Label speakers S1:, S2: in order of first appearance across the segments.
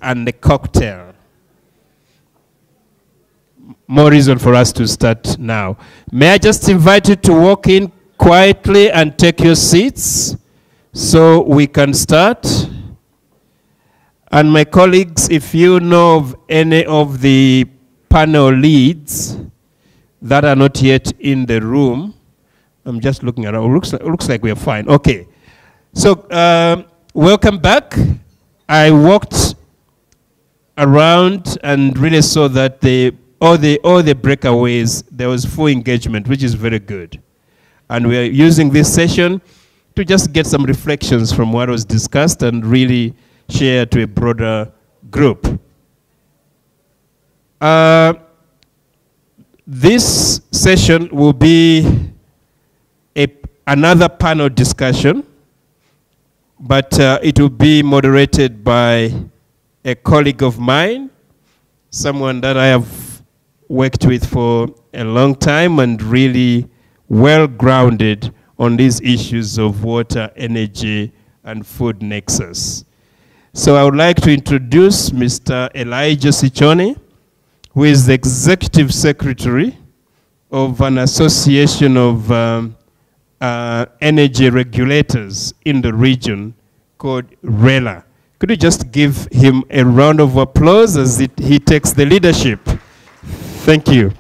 S1: and the cocktail. More reason for us to start now. May I just invite you to walk in quietly and take your seats so we can start. And my colleagues, if you know of any of the panel leads that are not yet in the room, I'm just looking around. Looks like we're fine. Okay. So welcome back. I walked around and really saw that all the breakaways, there was full engagement, which is very good. And we're using this session to just get some reflections from what was discussed and really share to a broader group. This session will be another panel discussion, but it will be moderated by a colleague of mine, someone that I have worked with for a long time and really well-grounded on these issues of water, energy, and food nexus. So I would like to introduce Mr. Elijah Sichone, who is the Executive Secretary of an association of energy regulators in the region called RELA. Could you just give him a round of applause as he takes the leadership? Thank you.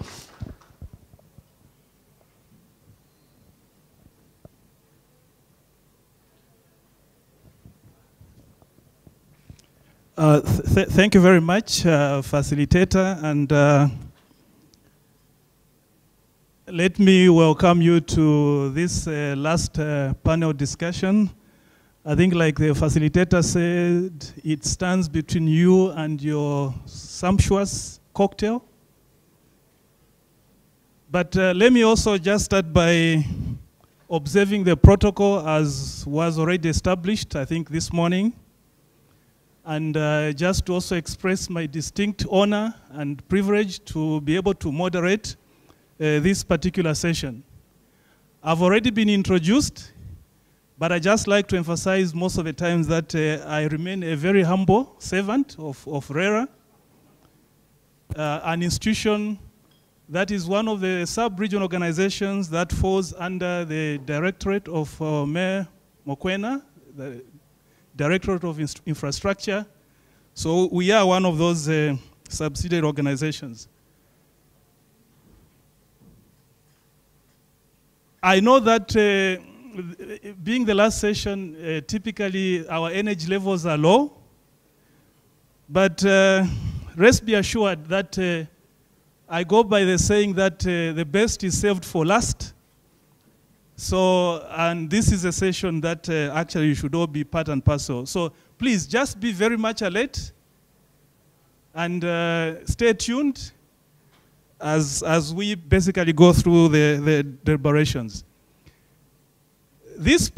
S2: Thank you very much, facilitator, and let me welcome you to this last panel discussion. I think, like the facilitator said, it stands between you and your sumptuous cocktail. But let me also just start by observing the protocol as was already established, I think, this morning. And just to also express my distinct honor and privilege to be able to moderate this particular session. I've already been introduced, but I just like to emphasize most of the times that I remain a very humble servant of RERA, an institution that is one of the sub-region organizations that falls under the directorate of Mayor Mokwena, the Directorate of Infrastructure. So we are one of those subsidiary organizations. I know that being the last session, typically our energy levels are low, but rest be assured that I go by the saying that the best is saved for last. So, and this is a session that actually you should all be part and parcel. So please just be very much alert and stay tuned as we basically go through the deliberations. This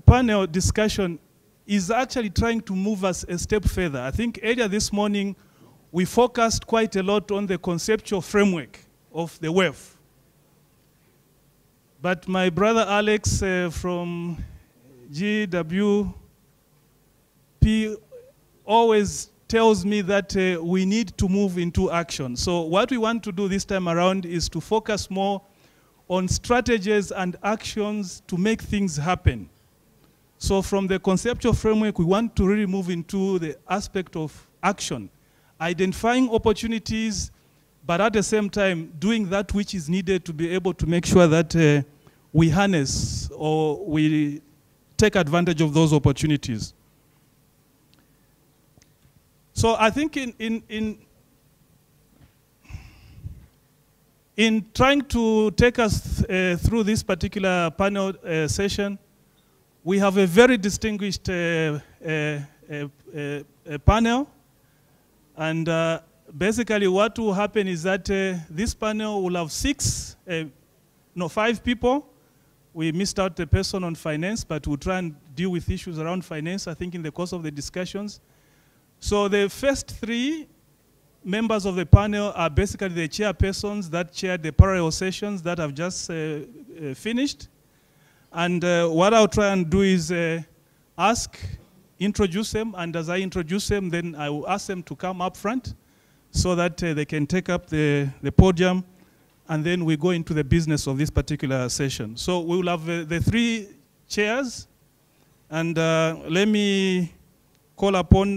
S2: panel discussion is actually trying to move us a step further. I think earlier this morning, we focused quite a lot on the conceptual framework of the WEF. But my brother Alex from GWP always tells me that we need to move into action. So what we want to do this time around is to focus more on strategies and actions to make things happen. So from the conceptual framework, we want to really move into the aspect of action, identifying opportunities, but at the same time, doing that which is needed to be able to make sure that we harness or we take advantage of those opportunities. So I think in trying to take us through this particular panel session, we have a very distinguished panel. And basically what will happen is that this panel will have 5 people. We missed out the person on finance, but we'll try and deal with issues around finance, I think, in the course of the discussions. So the first 3 members of the panel are basically the chairpersons that chaired the parallel sessions that have just finished. And what I'll try and do is ask introduce them, and as I introduce them, then I will ask them to come up front so that they can take up the podium, and then we go into the business of this particular session. So we will have the 3 chairs, and let me call upon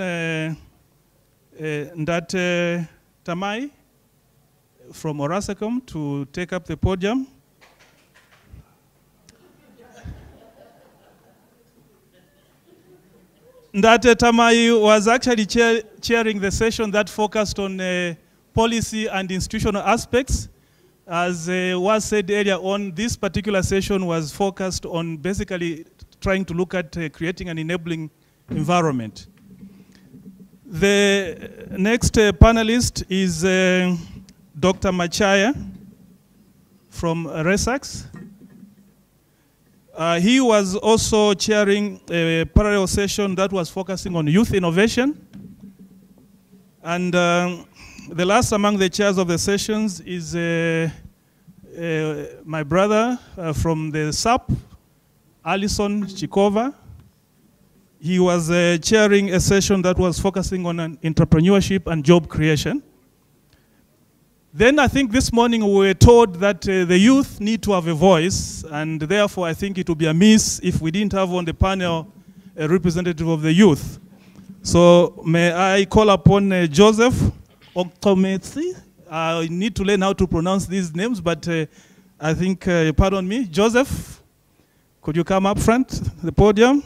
S2: Ndate Tamai from Orasacom to take up the podium. Ndate Tamai was actually chairing the session that focused on policy and institutional aspects. As was said earlier on, this particular session was focused on basically trying to look at creating an enabling environment. The next panelist is Dr. Machaya from RESAX. He was also chairing a parallel session that was focusing on youth innovation. And the last among the chairs of the sessions is my brother from the SAP, Alison Chikova. He was chairing a session that was focusing on entrepreneurship and job creation. Then I think this morning we were told that the youth need to have a voice, and therefore I think it would be amiss if we didn't have on the panel a representative of the youth. So may I call upon Joseph Oktometsi. I need to learn how to pronounce these names, but I think, pardon me, Joseph, could you come up front, the podium?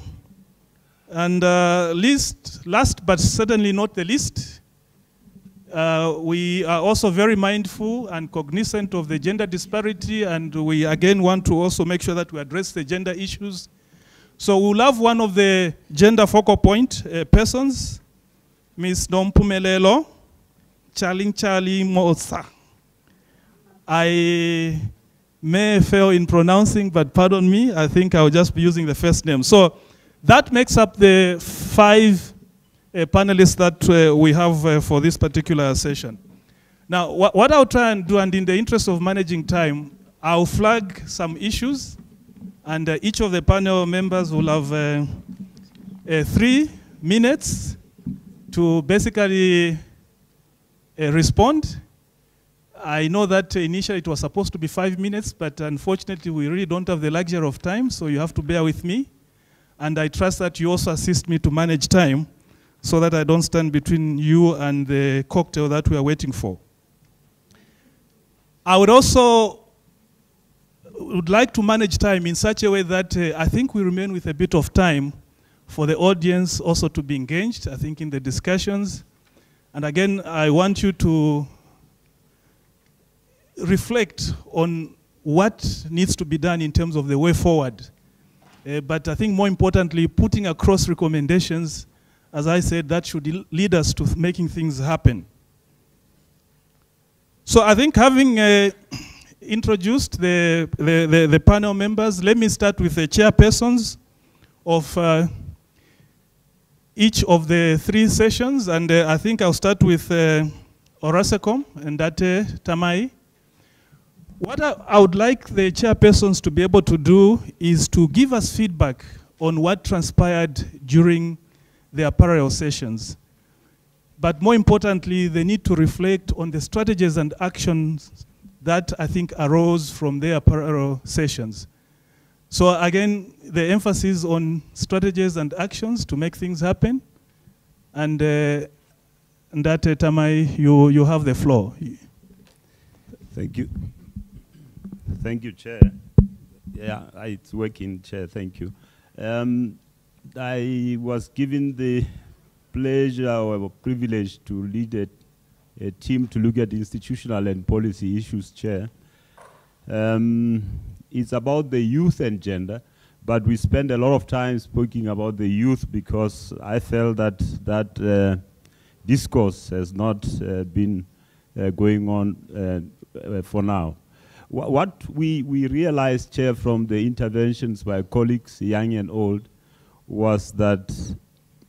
S2: And last but certainly not the least, we are also very mindful and cognizant of the gender disparity, and we again want to also make sure that we address the gender issues. So we'll have one of the gender focal point persons, Ms. Nompumelelo Charlie Mosa. I may fail in pronouncing, but pardon me, I think I'll just be using the first name. So that makes up the 5 panelists that we have for this particular session. Now, what I'll try and do, and in the interest of managing time, I'll flag some issues, and each of the panel members will have 3 minutes to basically respond. I know that initially it was supposed to be 5 minutes, but unfortunately we really don't have the luxury of time, so you have to bear with me. And I trust that you also assist me to manage time, so that I don't stand between you and the cocktail that we are waiting for. I would also like to manage time in such a way that I think we remain with a bit of time for the audience also to be engaged, I think, in the discussions. And again, I want you to reflect on what needs to be done in terms of the way forward. But I think more importantly, putting across recommendations, as I said, that should lead us to making things happen. So I think having introduced the panel members, let me start with the chairpersons of each of the 3 sessions. And I think I'll start with Orasacom and Ndate Tamai. What I would like the chairpersons to be able to do is to give us feedback on what transpired during their parallel sessions. But more importantly, they need to reflect on the strategies and actions that I think arose from their parallel sessions. So again, the emphasis on strategies and actions to make things happen. And Ndate Tamai, you have the floor.
S3: Thank you. Thank you, Chair. Yeah, it's working, Chair. Thank you. I was given the pleasure or privilege to lead a team to look at institutional and policy issues, Chair. It's about the youth and gender, but we spend a lot of time speaking about the youth because I felt that discourse has not been going on for now. What we realized, Chair, from the interventions by colleagues, young and old, was that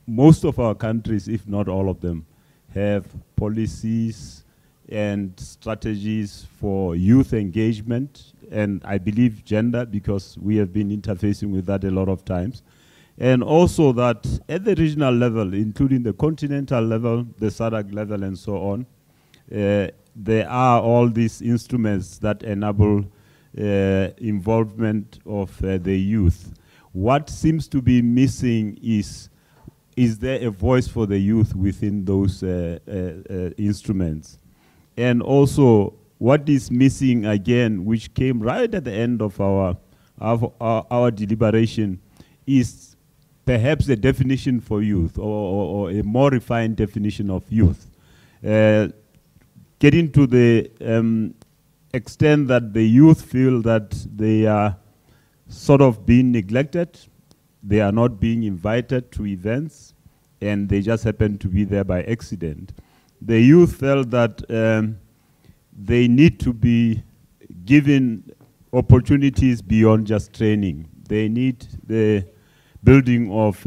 S3: most of our countries, if not all of them, have policies and strategies for youth engagement, and I believe gender, because we have been interfacing with that a lot of times. And also that at the regional level, including the continental level, the SADC level, and so on, there are all these instruments that enable involvement of the youth. What seems to be missing is there a voice for the youth within those instruments? And also, what is missing again, which came right at the end of our deliberation, is perhaps a definition for youth, or a more refined definition of youth. Getting to the extent that the youth feel that they are sort of being neglected, they are not being invited to events, and they just happen to be there by accident. The youth felt that they need to be given opportunities beyond just training. They need the building of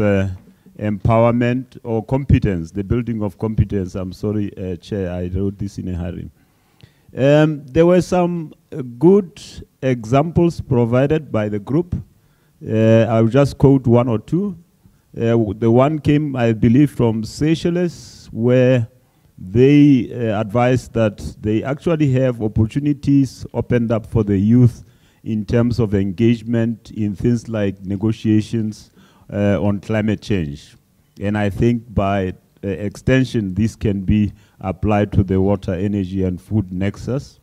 S3: empowerment or competence, the building of competence. I'm sorry, Chair, I wrote this in a hurry. There were some good examples provided by the group. I'll just quote one or two. The one came, I believe, from Seychelles, where they advised that they actually have opportunities opened up for the youth in terms of engagement in things like negotiations on climate change. And I think by extension, this can be applied to the water, energy, and food nexus.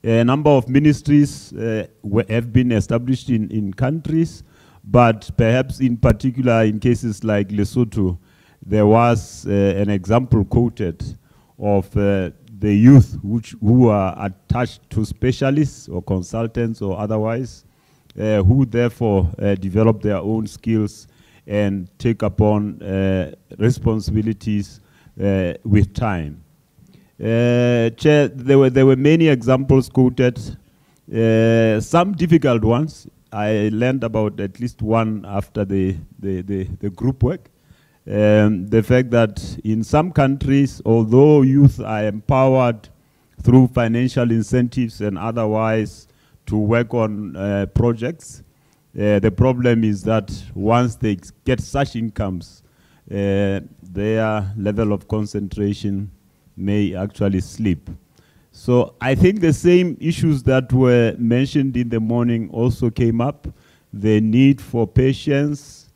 S3: A number of ministries have been established in countries, but perhaps in particular in cases like Lesotho, there was an example quoted of the youth who are attached to specialists or consultants or otherwise, who therefore develop their own skills and take upon responsibilities with time. Chair, there were many examples quoted, some difficult ones. I learned about at least one after the group work. The fact that in some countries, although youth are empowered through financial incentives and otherwise to work on projects, the problem is that once they get such incomes, their level of concentration may actually slip. So I think the same issues that were mentioned in the morning also came up, the need for patience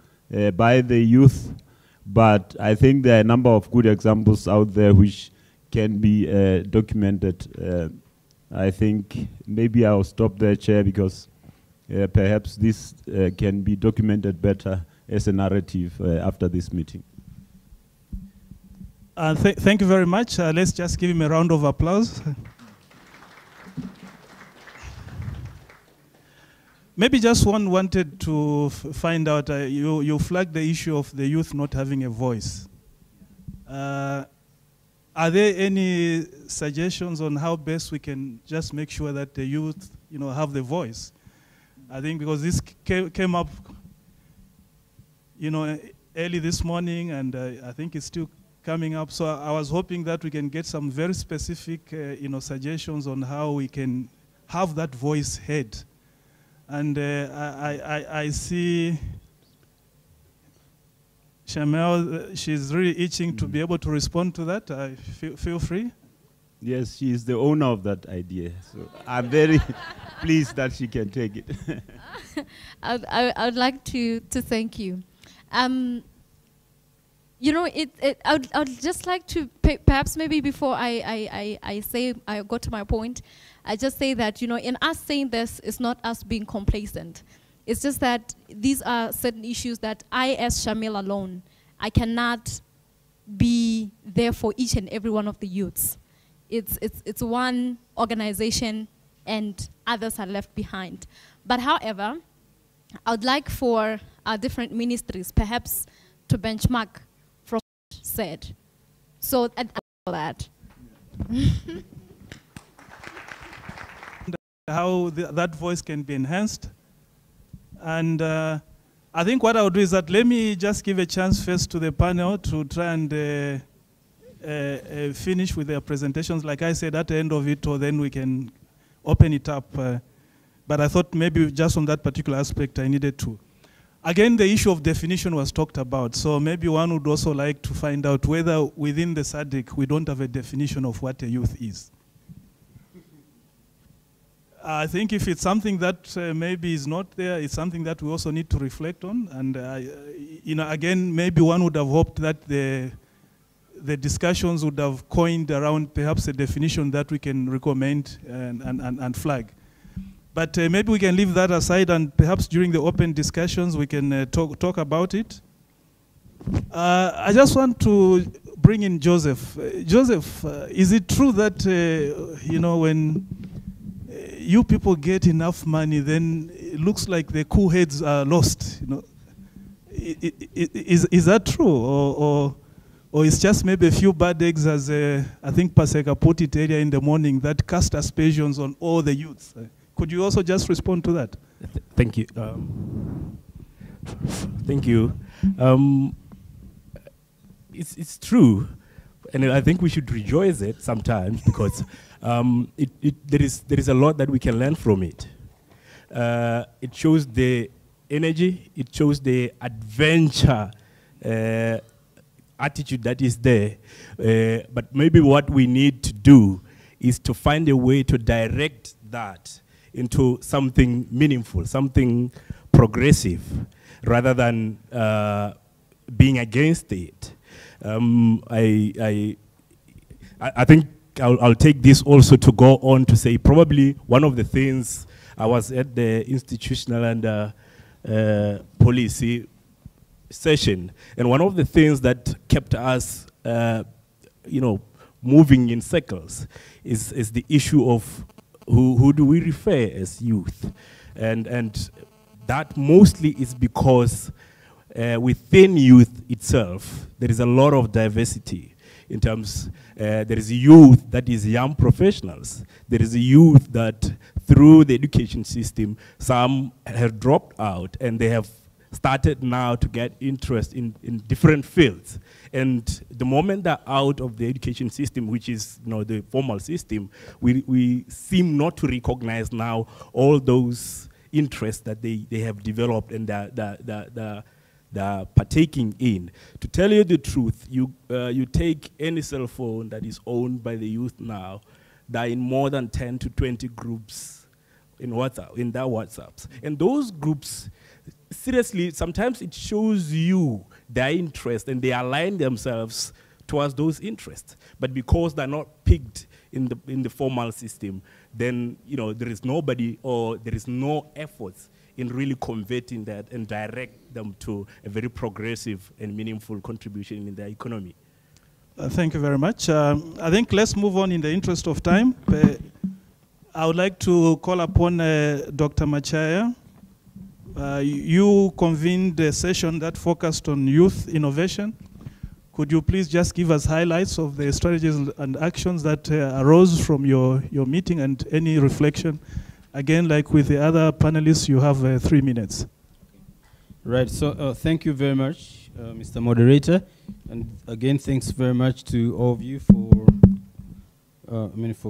S3: by the youth, but I think there are a number of good examples out there which can be documented. I think maybe I'll stop there, Chair, because perhaps this can be documented better as a narrative after this meeting.
S2: Thank you very much. Let's just give him a round of applause. Maybe just one wanted to find out, you flagged the issue of the youth not having a voice. Are there any suggestions on how best we can just make sure that the youth, have the voice? I think because this came up, early this morning, and I think it's still coming up. So I was hoping that we can get some very specific, suggestions on how we can have that voice heard. And I see Shamel, she's really itching to be able to respond to that. Feel free.
S3: Yes, she is the owner of that idea. So I'm very pleased that she can take it.
S4: I would like to thank you. I would just like to perhaps maybe before I go to my point, I just say that in us saying this, it's not us being complacent. It's just that these are certain issues that I, as Shamil alone, I cannot be there for each and every one of the youths. It's one organization and others are left behind. But however, I would like for our different ministries perhaps to benchmark from what said. So for that.
S2: How that voice can be enhanced. And I think what I would do is that let me just give a chance first to the panel to try and finish with their presentations. Like I said, at the end of it, or then we can open it up. But I thought maybe just on that particular aspect, I needed to. Again, the issue of definition was talked about. So maybe one would also like to find out whether within the SADC we don't have a definition of what a youth is. I think if it's something that maybe is not there, it's something that we also need to reflect on. And you know, again, maybe one would have hoped that the discussions would have coined around perhaps a definition that we can recommend and flag. But maybe we can leave that aside, and perhaps during the open discussions we can talk about it. I just want to bring in Joseph. Joseph, is it true that you know, when you people get enough money, then it looks like the cool heads are lost? You know, is that true, or it's just maybe a few bad eggs, as I think Paseka put it earlier in the morning, that cast aspersions on all the youths? Could you also just respond to that?
S5: Thank you. Thank you. It's true, and I think we should rejoice it sometimes, because there is a lot that we can learn from it. It shows the energy, it shows the adventure attitude that is there. But maybe what we need to do is to find a way to direct that into something meaningful, something progressive, rather than being against it. I think I'll take this also to go on to say, probably one of the things, I was at the institutional and policy session, and one of the things that kept us you know, moving in circles is the issue of who do we refer as youth, and that mostly is because within youth itself there is a lot of diversity. In terms, there is youth that is young professionals. There is a youth that through the education system, some have dropped out and they have started now to get interest in different fields. And the moment they're out of the education system, which is, you know, the formal system, we seem not to recognize now all those interests that they have developed and they're partaking in. To tell you the truth, you take any cell phone that is owned by the youth now, they're in more than 10 to 20 groups in WhatsApp, in their WhatsApps. And those groups, seriously, sometimes it shows you their interest and they align themselves towards those interests. But because they're not picked in the formal system, then, you know, there is nobody, or there is no efforts in really converting that and direct them to a very progressive and meaningful contribution in their economy.
S2: Thank you very much. I think let's move on in the interest of time. I would like to call upon Dr. Machaya. You convened a session that focused on youth innovation. Could you please just give us highlights of the strategies and actions that arose from your meeting, and any reflection? Again, like with the other panelists, you have 3 minutes.
S6: Right, so thank you very much, Mr. Moderator. And again, thanks very much to all of you for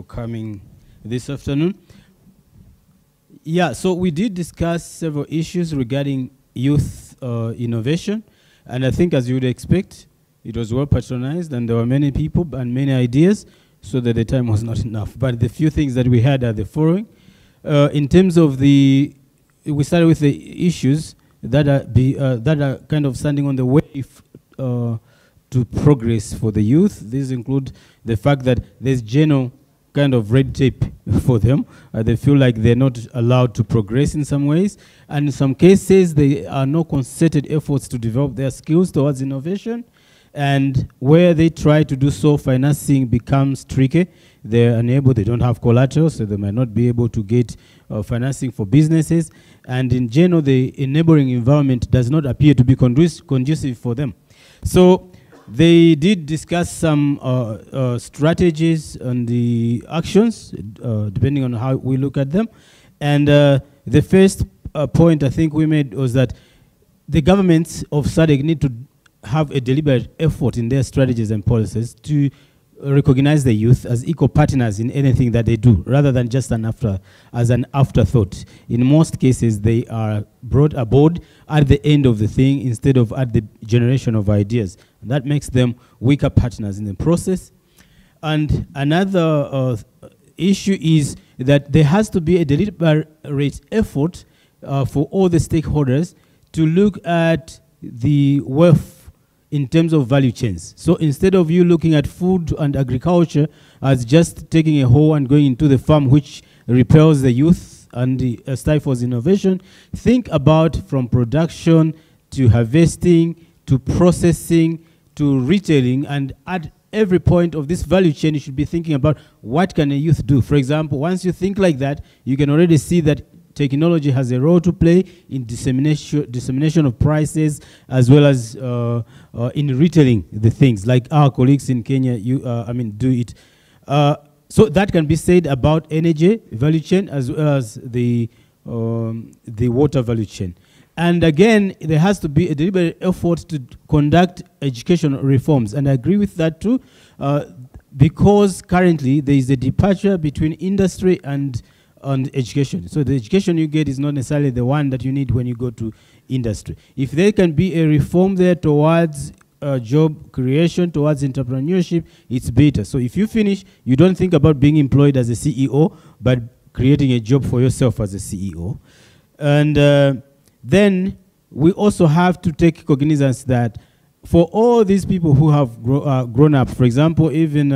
S6: coming this afternoon. Yeah, so we did discuss several issues regarding youth innovation. And I think, as you would expect, it was well patronized, and there were many people and many ideas, so that the time was not enough. But the few things that we had are the following. In terms of we started with the issues that are kind of standing on the way to progress for the youth. These include the fact that there's general kind of red tape for them. They feel like they're not allowed to progress in some ways. And in some cases, there are no concerted efforts to develop their skills towards innovation. And where they try to do so, financing becomes tricky. They're unable, they don't have collateral, so they might not be able to get financing for businesses. And in general, the enabling environment does not appear to be conducive for them. So they did discuss some strategies and the actions, depending on how we look at them. And the first point I think we made was that the governments of SADC need to have a deliberate effort in their strategies and policies to recognize the youth as equal partners in anything that they do, rather than just as an afterthought. In most cases, they are brought aboard at the end of the thing instead of at the generation of ideas. And that makes them weaker partners in the process. And another issue is that there has to be a deliberate effort for all the stakeholders to look at the WEF in terms of value chains. So instead of you looking at food and agriculture as just taking a hoe and going into the farm, which repels the youth and stifles innovation, think about from production to harvesting to processing to retailing, and at every point of this value chain you should be thinking about what can a youth do. For example, once you think like that, you can already see that technology has a role to play in dissemination of prices, as well as in retailing the things, like our colleagues in Kenya do it. So that can be said about energy value chain as well as the water value chain. And again, there has to be a deliberate effort to conduct educational reforms, and I agree with that too, because currently there is a departure between industry and education. So the education you get is not necessarily the one that you need when you go to industry. If there can be a reform there towards job creation, towards entrepreneurship, it's better. So if you finish, you don't think about being employed as a CEO, but creating a job for yourself as a CEO. And then we also have to take cognizance that for all these people who have grown up, for example, even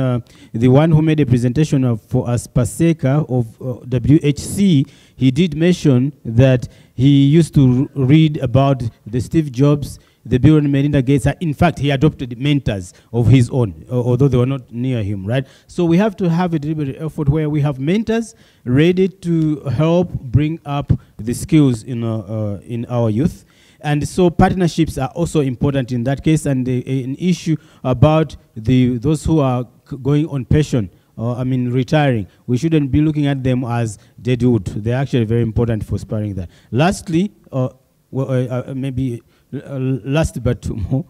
S6: the one who made a presentation for us, Paseka of WHC, he did mention that he used to read about the Steve Jobs, the Bill and Melinda Gates. In fact, he adopted mentors of his own, although they were not near him, right? So we have to have a deliberate effort where we have mentors ready to help bring up the skills in our youth. And so partnerships are also important in that case, and an issue about those who are going on pension, retiring. We shouldn't be looking at them as deadwood. They're actually very important for spurring that. Lastly, last but two more,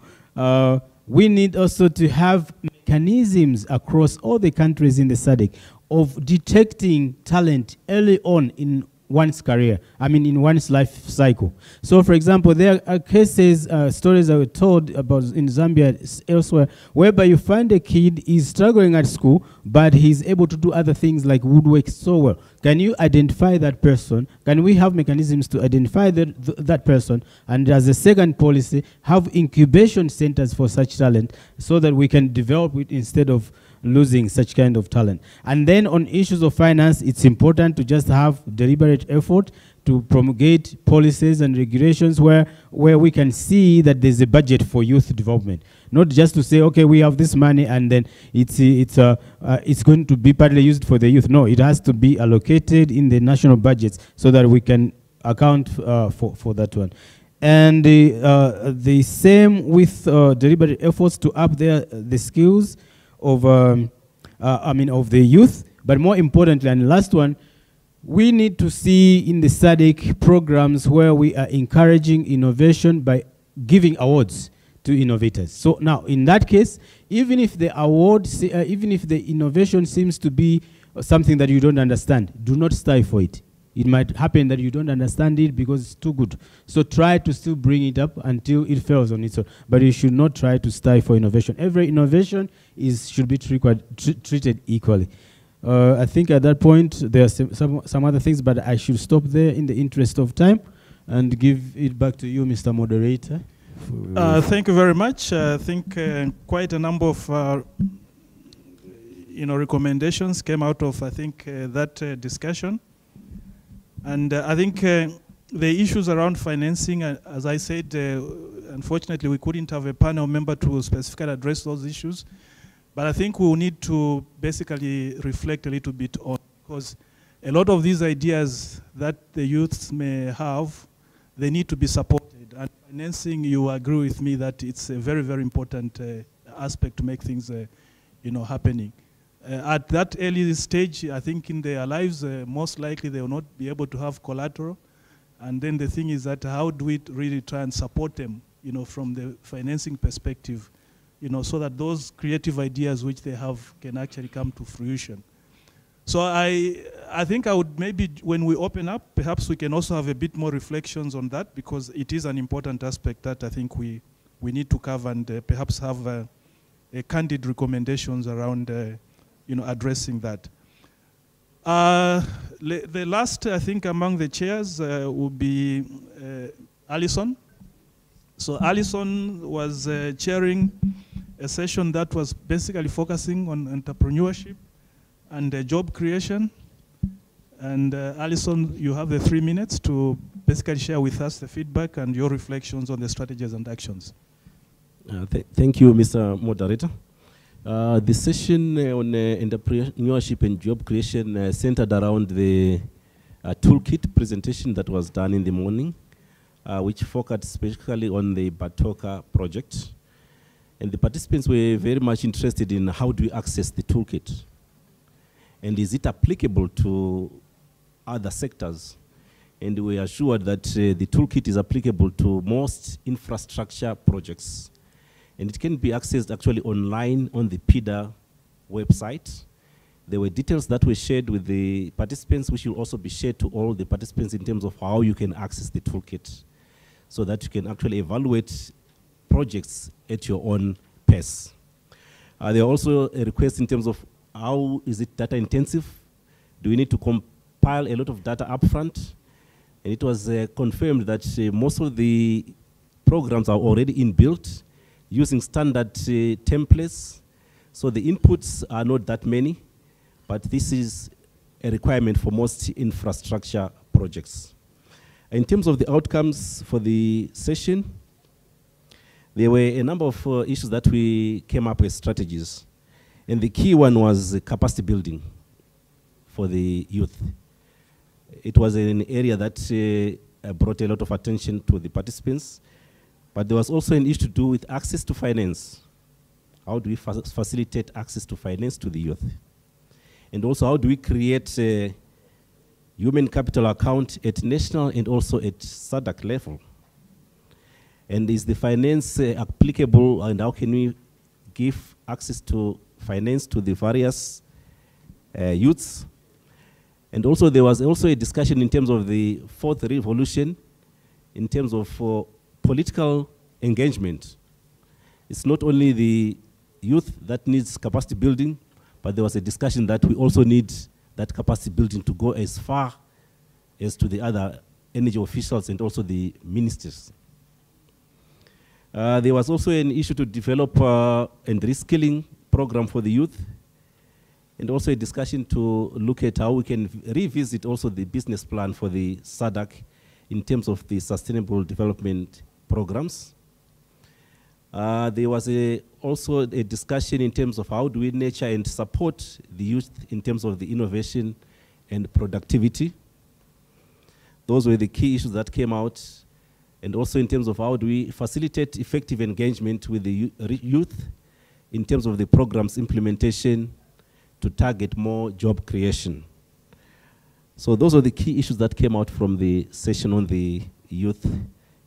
S6: we need also to have mechanisms across all the countries in the SADC of detecting talent early on in one's career, in one's life cycle. So, for example, there are cases, stories I were told about in Zambia, elsewhere, whereby you find a kid is struggling at school, but he's able to do other things like woodwork so well. Can you identify that person? Can we have mechanisms to identify that person? And as a second policy, have incubation centers for such talent so that we can develop it instead of losing such kind of talent. And then on issues of finance, it's important to just have deliberate effort to promulgate policies and regulations where we can see that there's a budget for youth development. Not just to say, okay, we have this money and then it's going to be partly used for the youth. No, it has to be allocated in the national budgets so that we can account for that one. And the same with deliberate efforts to up the skills of the youth, but more importantly, and the last one, we need to see in the SADC programs where we are encouraging innovation by giving awards to innovators. So now, in that case, even if the award, even if the innovation seems to be something that you don't understand, do not stifle it. It might happen that you don't understand it because it's too good. So try to still bring it up until it fails on its own. But you should not try to stifle innovation. Every innovation should be treated equally. I think at that point there are some other things, but I should stop there in the interest of time and give it back to you, Mr. Moderator.
S2: Thank you very much. I think quite a number of recommendations came out of that discussion. And I think the issues around financing, as I said, unfortunately we couldn't have a panel member to specifically address those issues. But I think we will need to basically reflect a little bit on, because a lot of these ideas that the youths may have, they need to be supported. And financing, you agree with me that it's a very, very important aspect to make things happening. At that early stage, I think in their lives, most likely they will not be able to have collateral. And then the thing is that how do we really try and support them, from the financing perspective, so that those creative ideas which they have can actually come to fruition. So I think I would maybe, when we open up, perhaps we can also have a bit more reflections on that, because it is an important aspect that I think we need to cover, and perhaps have a candid recommendations around addressing that. The last, I think, among the chairs will be Alison. So Alison was chairing a session that was basically focusing on entrepreneurship and job creation. And Alison, you have the 3 minutes to basically share with us the feedback and your reflections on the strategies and actions.
S7: Thank you, Mr. Moderator. The session on entrepreneurship and job creation centered around the toolkit presentation that was done in the morning, which focused specifically on the Batoka project. And the participants were very much interested in how do we access the toolkit? And is it applicable to other sectors? And we are sure that the toolkit is applicable to most infrastructure projects. And it can be accessed actually online on the PIDA website. There were details that were shared with the participants, which will also be shared to all the participants in terms of how you can access the toolkit, so that you can actually evaluate projects at your own pace. There are also a request in terms of how is it data intensive? Do we need to compile a lot of data upfront? And it was confirmed that most of the programs are already inbuilt using standard templates. So the inputs are not that many, but this is a requirement for most infrastructure projects. In terms of the outcomes for the session, there were a number of issues that we came up with strategies. And the key one was capacity building for the youth. It was an area that brought a lot of attention to the participants. But there was also an issue to do with access to finance. How do we facilitate access to finance to the youth? And also, how do we create a human capital account at national and also at SADC level? And is the finance applicable, and how can we give access to finance to the various youths? And also, there was also a discussion in terms of the fourth revolution, in terms of political engagement. It's not only the youth that needs capacity building, but there was a discussion that we also need that capacity building to go as far as to the other energy officials and also the ministers. There was also an issue to develop and reskilling program for the youth, and also a discussion to look at how we can revisit also the business plan for the SADC in terms of the sustainable development programs. There was also a discussion in terms of how do we nurture and support the youth in terms of the innovation and productivity. Those were the key issues that came out. And also in terms of how do we facilitate effective engagement with the youth in terms of the program's implementation to target more job creation. So those are the key issues that came out from the session on the youth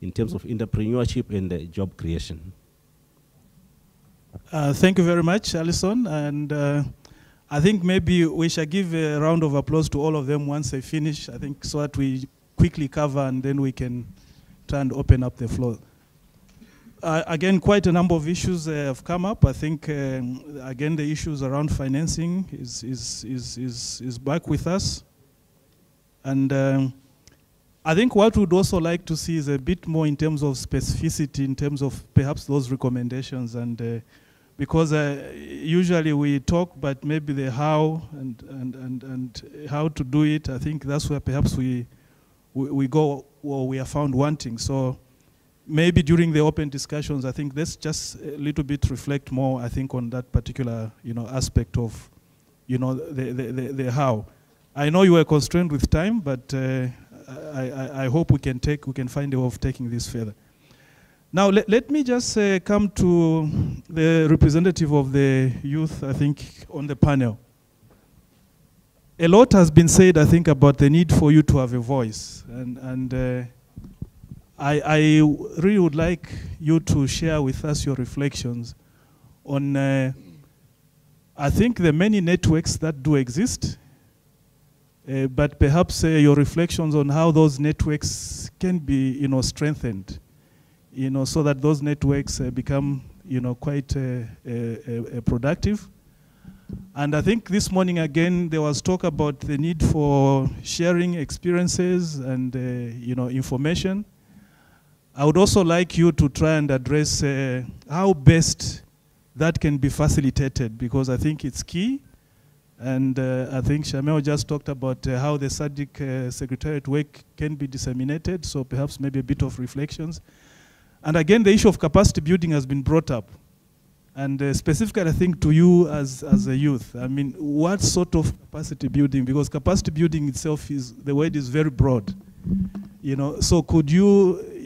S7: in terms of entrepreneurship and job creation.
S2: Thank you very much, Alison. And I think maybe we shall give a round of applause to all of them once they finish, I think, so that we quickly cover and then we can try and open up the floor. Again, quite a number of issues have come up. I think, again, the issues around financing is back with us. And I think what we'd also like to see is a bit more in terms of specificity, in terms of perhaps those recommendations. And because usually we talk, but maybe the how and how to do it, I think that's where perhaps we go, or we are found wanting. So maybe during the open discussions, I think let's just a little bit reflect more, I think, on that particular, aspect of, the how. I know you were constrained with time, but I hope we can find a way of taking this further. Now, let me just come to the representative of the youth, I think, on the panel. A lot has been said, I think, about the need for you to have a voice. And I really would like you to share with us your reflections on, I think, the many networks that do exist, but perhaps your reflections on how those networks can be, strengthened, so that those networks become, quite productive. And I think this morning again there was talk about the need for sharing experiences and information. I would also like you to try and address how best that can be facilitated, because I think it's key. And I think Shameo just talked about how the SADC Secretariat work can be disseminated, so perhaps maybe a bit of reflections. And again, the issue of capacity building has been brought up. And specifically, I think, to you as a youth, I mean, what sort of capacity building? Because capacity building itself, the word is very broad. So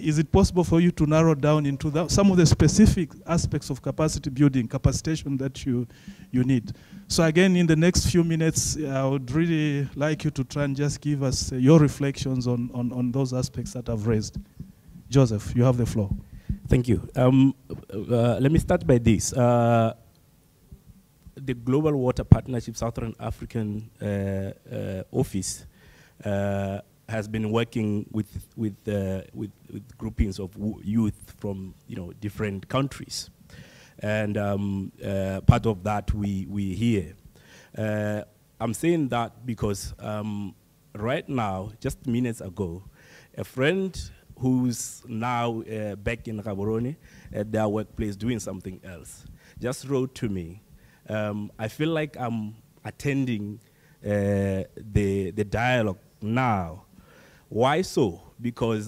S2: is it possible for you to narrow down into some of the specific aspects of capacity building, capacitation that you need? So again, in the next few minutes, I would really like you to try and just give us your reflections on those aspects that I've raised. Joseph, you have the floor.
S5: Thank you. Let me start by this. The Global Water Partnership Southern African Office has been working with groupings of youth from different countries, and part of that we hear. I'm saying that because right now, just minutes ago, a friend who's now back in Gaborone at their workplace doing something else just wrote to me, I feel like I'm attending the dialogue now. Why so? Because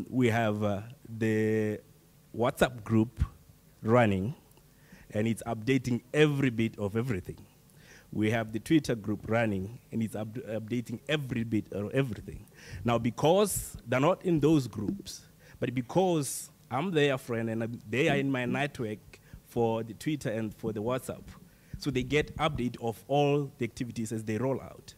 S5: we have the WhatsApp group running, and it's updating every bit of everything. We have the Twitter group running, and it's updating every bit of everything. Now, because they're not in those groups, but because I'm their friend and they are in my network for the Twitter and for the WhatsApp, so they get update of all the activities as they roll out.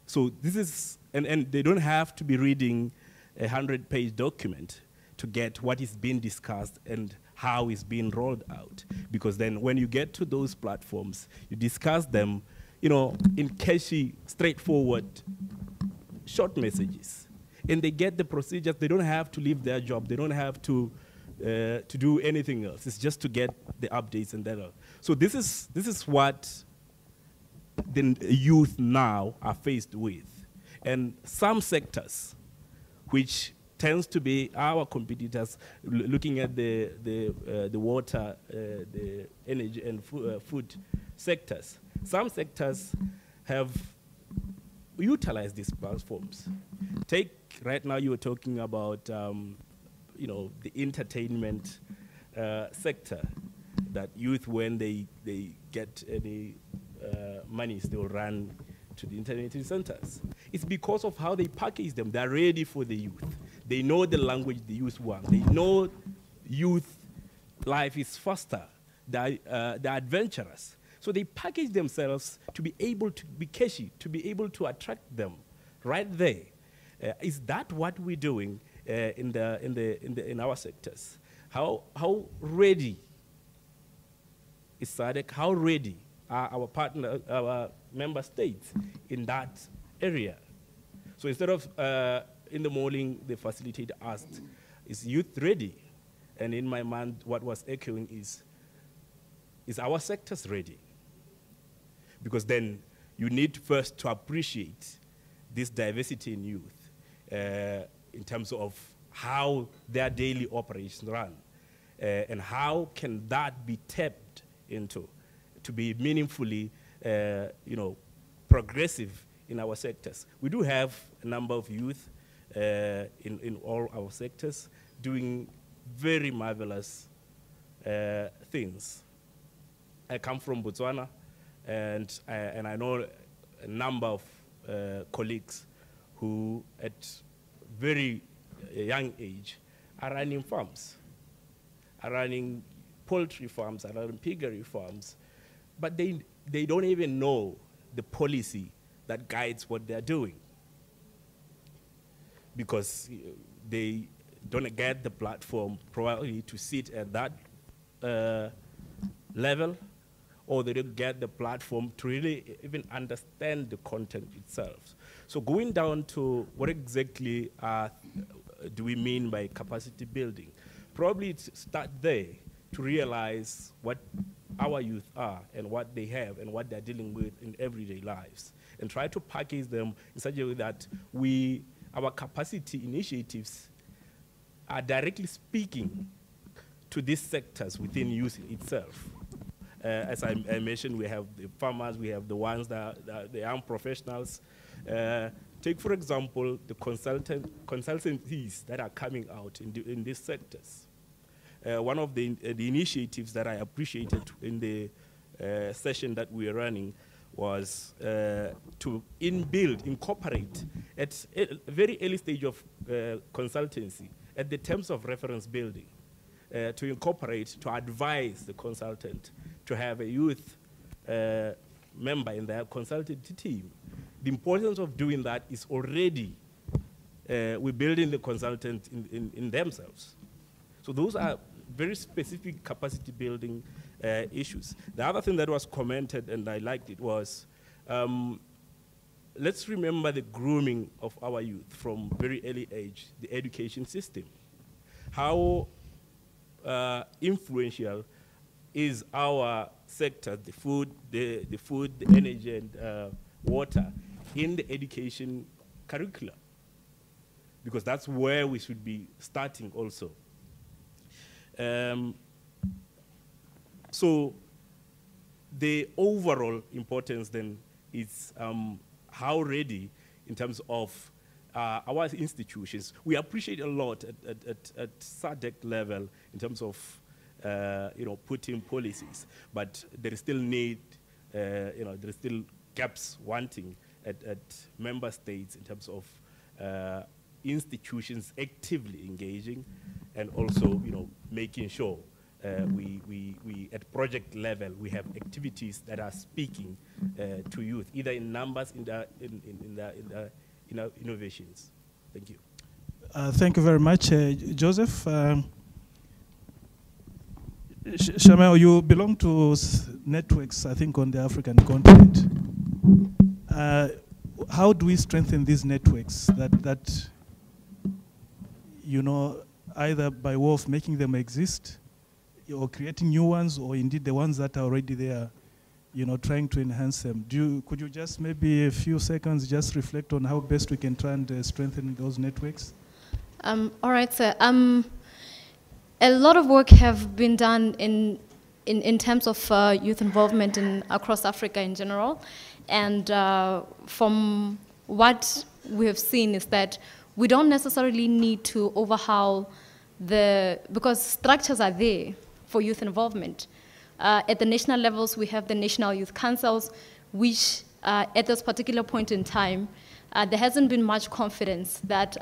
S5: So this is, and they don't have to be reading a 100-page document to get what is being discussed and how it's being rolled out. Because then when you get to those platforms, you discuss them, in catchy, straightforward, short messages. And they get the procedures. They don't have to leave their job. They don't have to do anything else. It's just to get the updates and that. So this is what the youth now are faced with. And some sectors, which tends to be our competitors, looking at the water, the energy and food sectors. Some sectors have utilized these platforms. Take, right now you were talking about, the entertainment sector, that youth, when they get any money, still run to the entertainment centers. It's because of how they package them. They're ready for the youth. They know the language the youth want. They know youth life is faster. They're adventurous. So they package themselves to be able to be catchy, to be able to attract them right there. Is that what we're doing in our sectors? How ready is SADC? How ready are our member states in that area? So instead of in the morning, the facilitator asked, is youth ready? And in my mind, what was echoing is our sectors ready? Because then you need first to appreciate this diversity in youth in terms of how their daily operations run, and how can that be tapped into to be meaningfully, progressive in our sectors. We do have a number of youth in all our sectors doing very marvelous things. I come from Botswana, and I know a number of colleagues who, at very young age, are running farms, are running poultry farms, are running piggery farms, but they don't even know the policy that guides what they're doing, because they don't get the platform probably to sit at that level, or they don't get the platform to really even understand the content itself. So going down to what exactly do we mean by capacity building? Probably it's start there to realize what our youth are and what they have and what they're dealing with in everyday lives, and try to package them in such a way that our capacity initiatives are directly speaking to these sectors within youth itself. As I mentioned, we have the farmers, we have the ones that the young professionals. Take, for example, the consultancies that are coming out in these sectors. One of the initiatives that I appreciated in the session that we are running was to incorporate at a very early stage of consultancy at the terms of reference building, to incorporate, to advise the consultant to have a youth member in their consultant team. The importance of doing that is already, we're building the consultant in themselves. So those are very specific capacity building issues. The other thing that was commented, and I liked it, was let's remember the grooming of our youth from very early age, the education system. How influential is our sector, the food, the energy, and water in the education curriculum? Because that's where we should be starting also. So the overall importance then is how ready in terms of our institutions. We appreciate a lot at SADC level in terms of putting policies, but there is still need, there is still gaps wanting at member states in terms of institutions actively engaging, and also making sure we at project level we have activities that are speaking to youth, either in numbers in the innovations. Thank you.
S2: Thank you very much, Joseph. Shamel, you belong to networks, I think, on the African continent. How do we strengthen these networks that either by way of making them exist or creating new ones, or indeed the ones that are already there, trying to enhance them? Could you just maybe a few seconds just reflect on how best we can try and strengthen those networks?
S4: All right, sir. A lot of work have been done in terms of youth involvement across Africa in general. And from what we have seen is that we don't necessarily need to overhaul because structures are there for youth involvement. At the national levels, we have the National Youth Councils, which at this particular point in time, there hasn't been much confidence that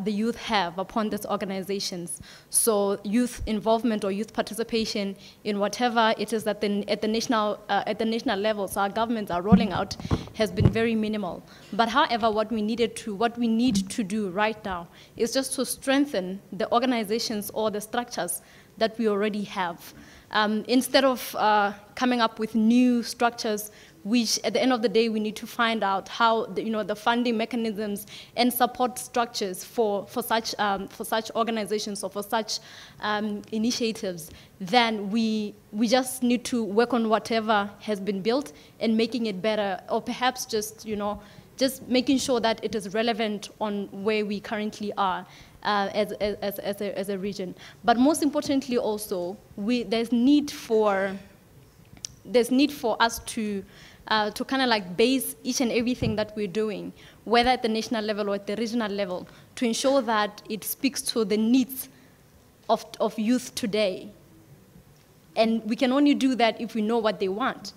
S4: the youth have upon these organizations. So youth involvement or youth participation in whatever it is that at the national levels our governments are rolling out has been very minimal. But however, what we need to do right now is just to strengthen the organizations or the structures that we already have. Instead of coming up with new structures, which at the end of the day we need to find out how the funding mechanisms and support structures for such organizations or for such initiatives, then we just need to work on whatever has been built and making it better, or perhaps just making sure that it is relevant on where we currently are as a region. But most importantly also, there's need for us to kind of like base each and everything that we're doing, whether at the national level or at the regional level, to ensure that it speaks to the needs of youth today. And we can only do that if we know what they want.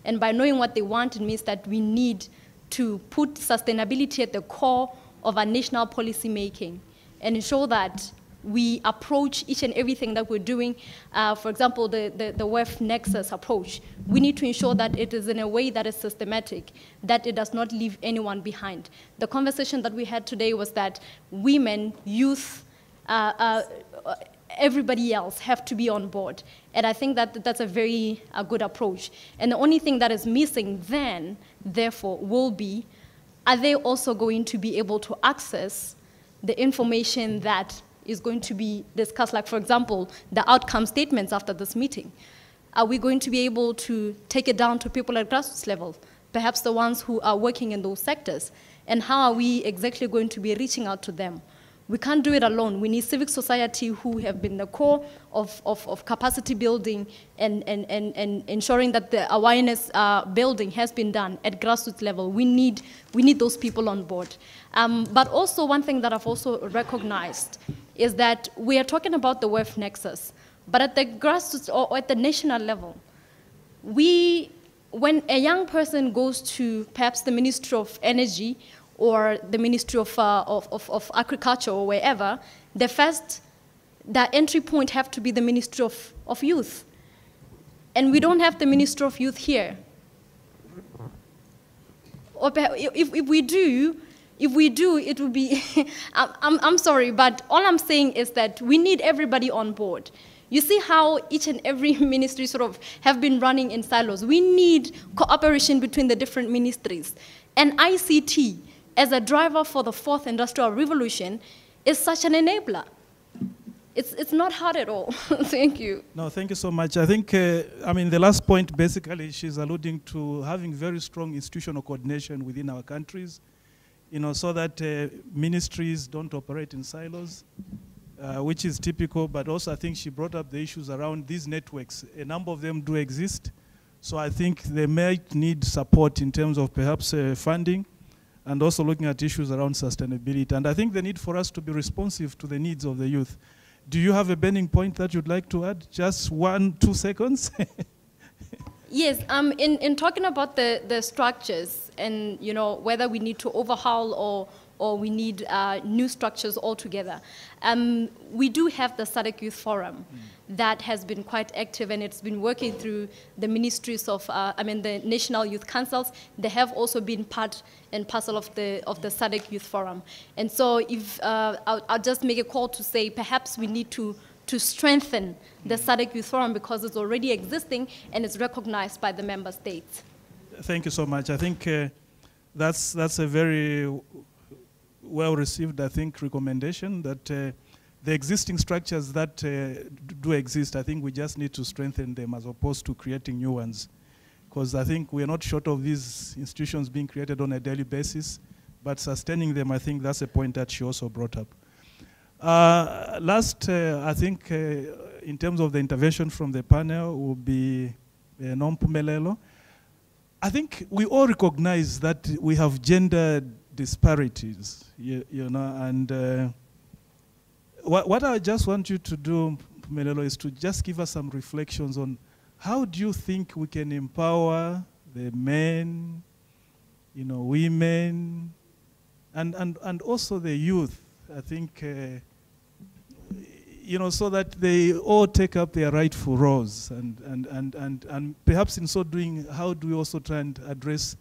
S4: And by knowing what they want, it means that we need to put sustainability at the core of our national policy making and ensure that we approach each and everything that we're doing. For example, the WEF NEXUS approach. We need to ensure that it is in a way that is systematic, that it does not leave anyone behind. The conversation that we had today was that women, youth, everybody else have to be on board.
S8: And I think that that's a very good approach. And the only thing that is missing then, therefore, will be, are they also going to be able to access the information that is going to be discussed? Like, for example, the outcome statements after this meeting. Are we going to be able to take it down to people at grassroots level, perhaps the ones who are working in those sectors? And how are we exactly going to be reaching out to them? We can't do it alone. We need civic society who have been the core of capacity building and ensuring that the awareness building has been done at grassroots level. We need those people on board. But also one thing that I've also recognized is that we are talking about the WEF Nexus, but at the grassroots or at the national level, when a young person goes to perhaps the Ministry of Energy or the Ministry of Agriculture or wherever, the entry point have to be the Ministry of Youth. And we don't have the Ministry of Youth here. Or if we do, it will be, I'm sorry, but all I'm saying is that we need everybody on board. You see how each and every ministry sort of have been running in silos. We need cooperation between the different ministries. And ICT, as a driver for the fourth industrial revolution, is such an enabler. It's not hard at all. Thank you.
S2: No, thank you so much. I think, the last point, basically, she's alluding to having very strong institutional coordination within our countries, so that ministries don't operate in silos, which is typical, but also I think she brought up the issues around these networks. A number of them do exist, so I think they might need support in terms of perhaps funding, and also looking at issues around sustainability. And I think the need for us to be responsive to the needs of the youth. Do you have a burning point that you'd like to add? Just 1-2 seconds.
S8: Yes, in talking about the structures and whether we need to overhaul or we need new structures altogether, we do have the SADC Youth Forum that has been quite active, and it's been working through the ministries of, the National Youth Councils. They have also been part and parcel of the SADC Youth Forum. And so if I'll just make a call to say perhaps we need to strengthen the SADC Youth Forum because it's already existing and it's recognized by the member states.
S2: Thank you so much. I think that's a very well-received, I think, recommendation that the existing structures that do exist, I think we just need to strengthen them as opposed to creating new ones. Because I think we're not short of these institutions being created on a daily basis, but sustaining them, I think that's a point that she also brought up. Last, I think, in terms of the intervention from the panel will be Nompumelelo. I think we all recognize that we have gender disparities, and what I just want you to do, Melelo, is to just give us some reflections on how do you think we can empower the men, women, and also the youth, I think, so that they all take up their rightful roles, and perhaps in so doing, how do we also try and address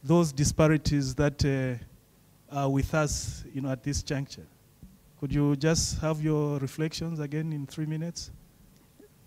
S2: those disparities that are with us, at this juncture? Could you just have your reflections again in 3 minutes?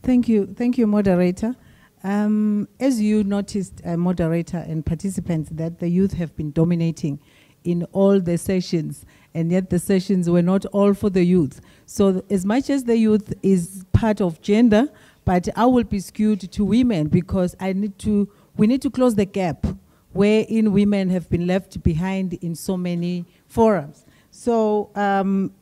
S9: Thank you, moderator. As you noticed, moderator and participants, that the youth have been dominating in all the sessions, and yet the sessions were not all for the youth. So as much as the youth is part of gender, but I will be skewed to women because we need to close the gap wherein women have been left behind in so many forums. So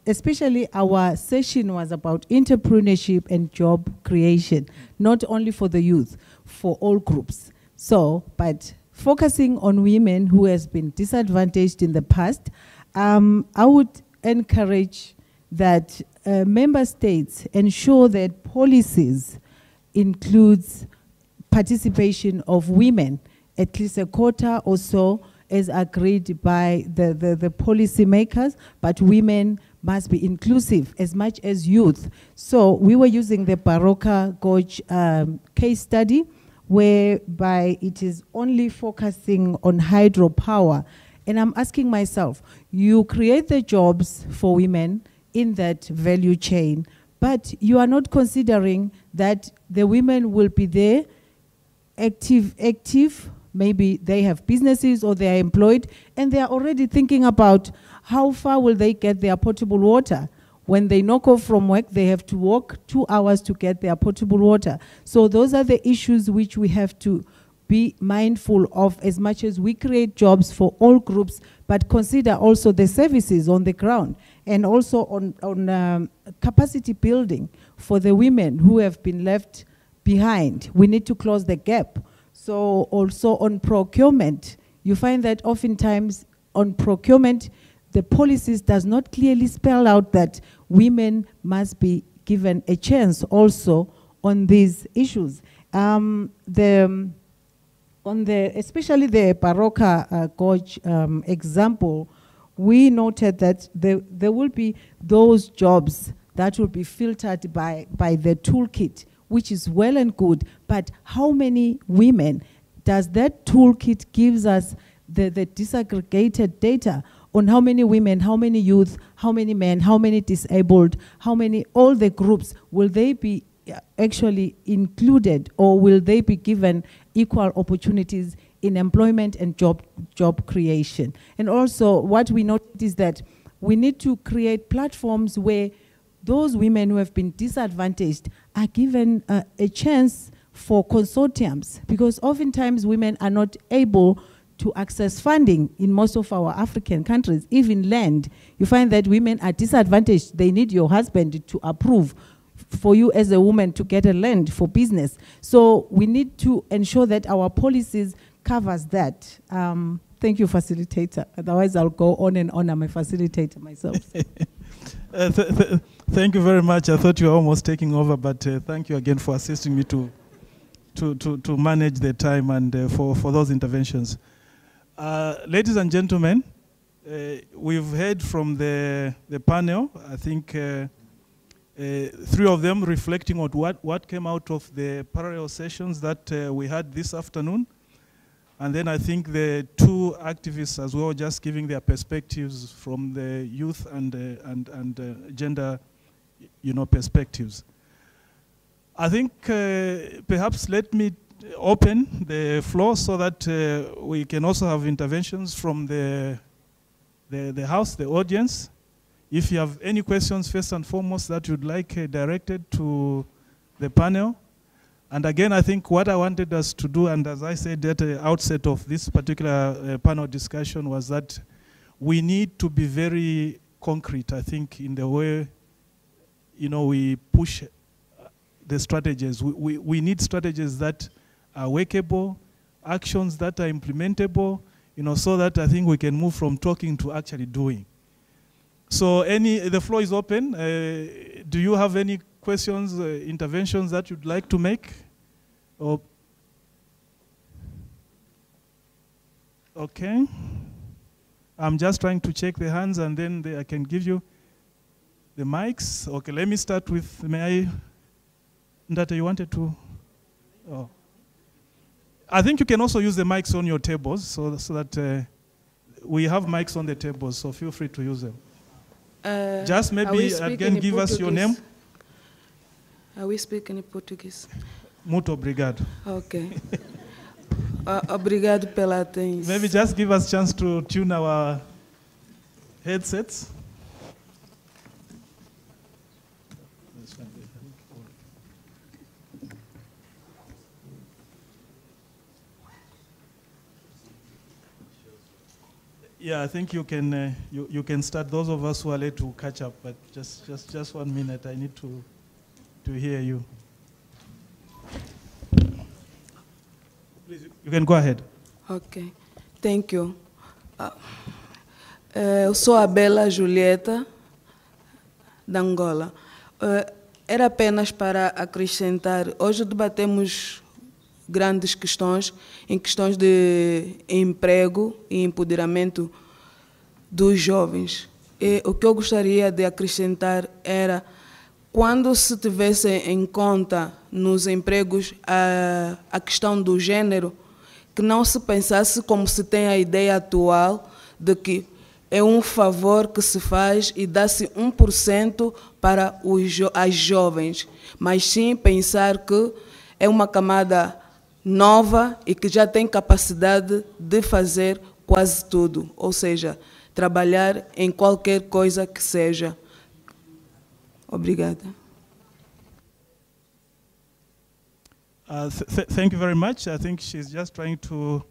S9: especially our session was about entrepreneurship and job creation, not only for the youth, for all groups. So, but focusing on women who has been disadvantaged in the past, I would encourage that member states ensure that policies includes participation of women, at least a quota or so, as agreed by the policy makers, but women must be inclusive as much as youth. So we were using the Baroka Gorge case study, whereby it is only focusing on hydropower. And I'm asking myself, you create the jobs for women in that value chain, But you are not considering that the women will be there, active, maybe they have businesses or they are employed, and they are already thinking about how far will they get their potable water. When they knock off from work, they have to walk 2 hours to get their potable water. So those are the issues which we have to be mindful of as much as we create jobs for all groups, but consider also the services on the ground and also on capacity building for the women who have been left behind. We need to close the gap. So also on procurement, you find that oftentimes on procurement, the policies does not clearly spell out that women must be given a chance also on these issues. Especially the Baroka Gorge example, we noted that there will be those jobs that will be filtered by the toolkit, which is well and good, but how many women does that toolkit gives us the disaggregated data on how many women, how many youth, how many men, how many disabled, how many, all the groups, will they be actually included, or will they be given equal opportunities in employment and job creation? And also what we noticed is that we need to create platforms where those women who have been disadvantaged are given a chance for consortiums, because oftentimes women are not able to access funding in most of our African countries, even land. You find that women are disadvantaged. They need your husband to approve for you as a woman to get a land for business. So we need to ensure that our policies covers that. Thank you, facilitator. Otherwise, I'll go on and on. I'm a facilitator myself.
S2: Thank you very much. I thought you were almost taking over, but thank you again for assisting me to manage the time and for those interventions. Ladies and gentlemen, we've heard from the panel, I think 3 of them reflecting on what came out of the parallel sessions that we had this afternoon. And then I think the 2 activists as well, just giving their perspectives from the youth and gender, perspectives. I think perhaps let me open the floor so that we can also have interventions from the house, the audience. If you have any questions, first and foremost, that you'd like directed to the panel. And again, I think what I wanted us to do, and as I said at the outset of this particular panel discussion, was that we need to be very concrete, I think, in the way, we push the strategies. We need strategies that are workable, actions that are implementable, so that I think we can move from talking to actually doing. So the floor is open. Do you have any questions, interventions that you'd like to make? Or okay. I'm just trying to check the hands, and then I can give you the mics. Okay, let me start with, Ndata, you wanted to? Oh. I think you can also use the mics on your tables, so that we have mics on the tables, so feel free to use them. Just maybe again give us your name.
S10: We speak in Portuguese.
S2: Muito obrigado.
S10: Okay. Obrigado pela atenção.
S2: Maybe just give us a chance to tune our headsets. Yeah, I think you can you can start. Those of us who are late to catch up, but just 1 minute. I need to hear you. Please, you can go ahead.
S10: Okay, thank you. Eu sou a Bela Julieta, da Angola. Era apenas para acrescentar. Hoje debatemos grandes questões, em questões de emprego e empoderamento dos jovens. E o que eu gostaria de acrescentar era, quando se tivesse em conta nos empregos a questão do gênero, que não se pensasse como se tem a ideia atual de que é favor que se faz e dá-se 1% para as jovens, mas sim pensar que é uma camada nova e que já tem capacidade de fazer quase tudo, ou seja, trabalhar em qualquer coisa que seja. Obrigada.
S2: Thank you very much. I think she's just trying to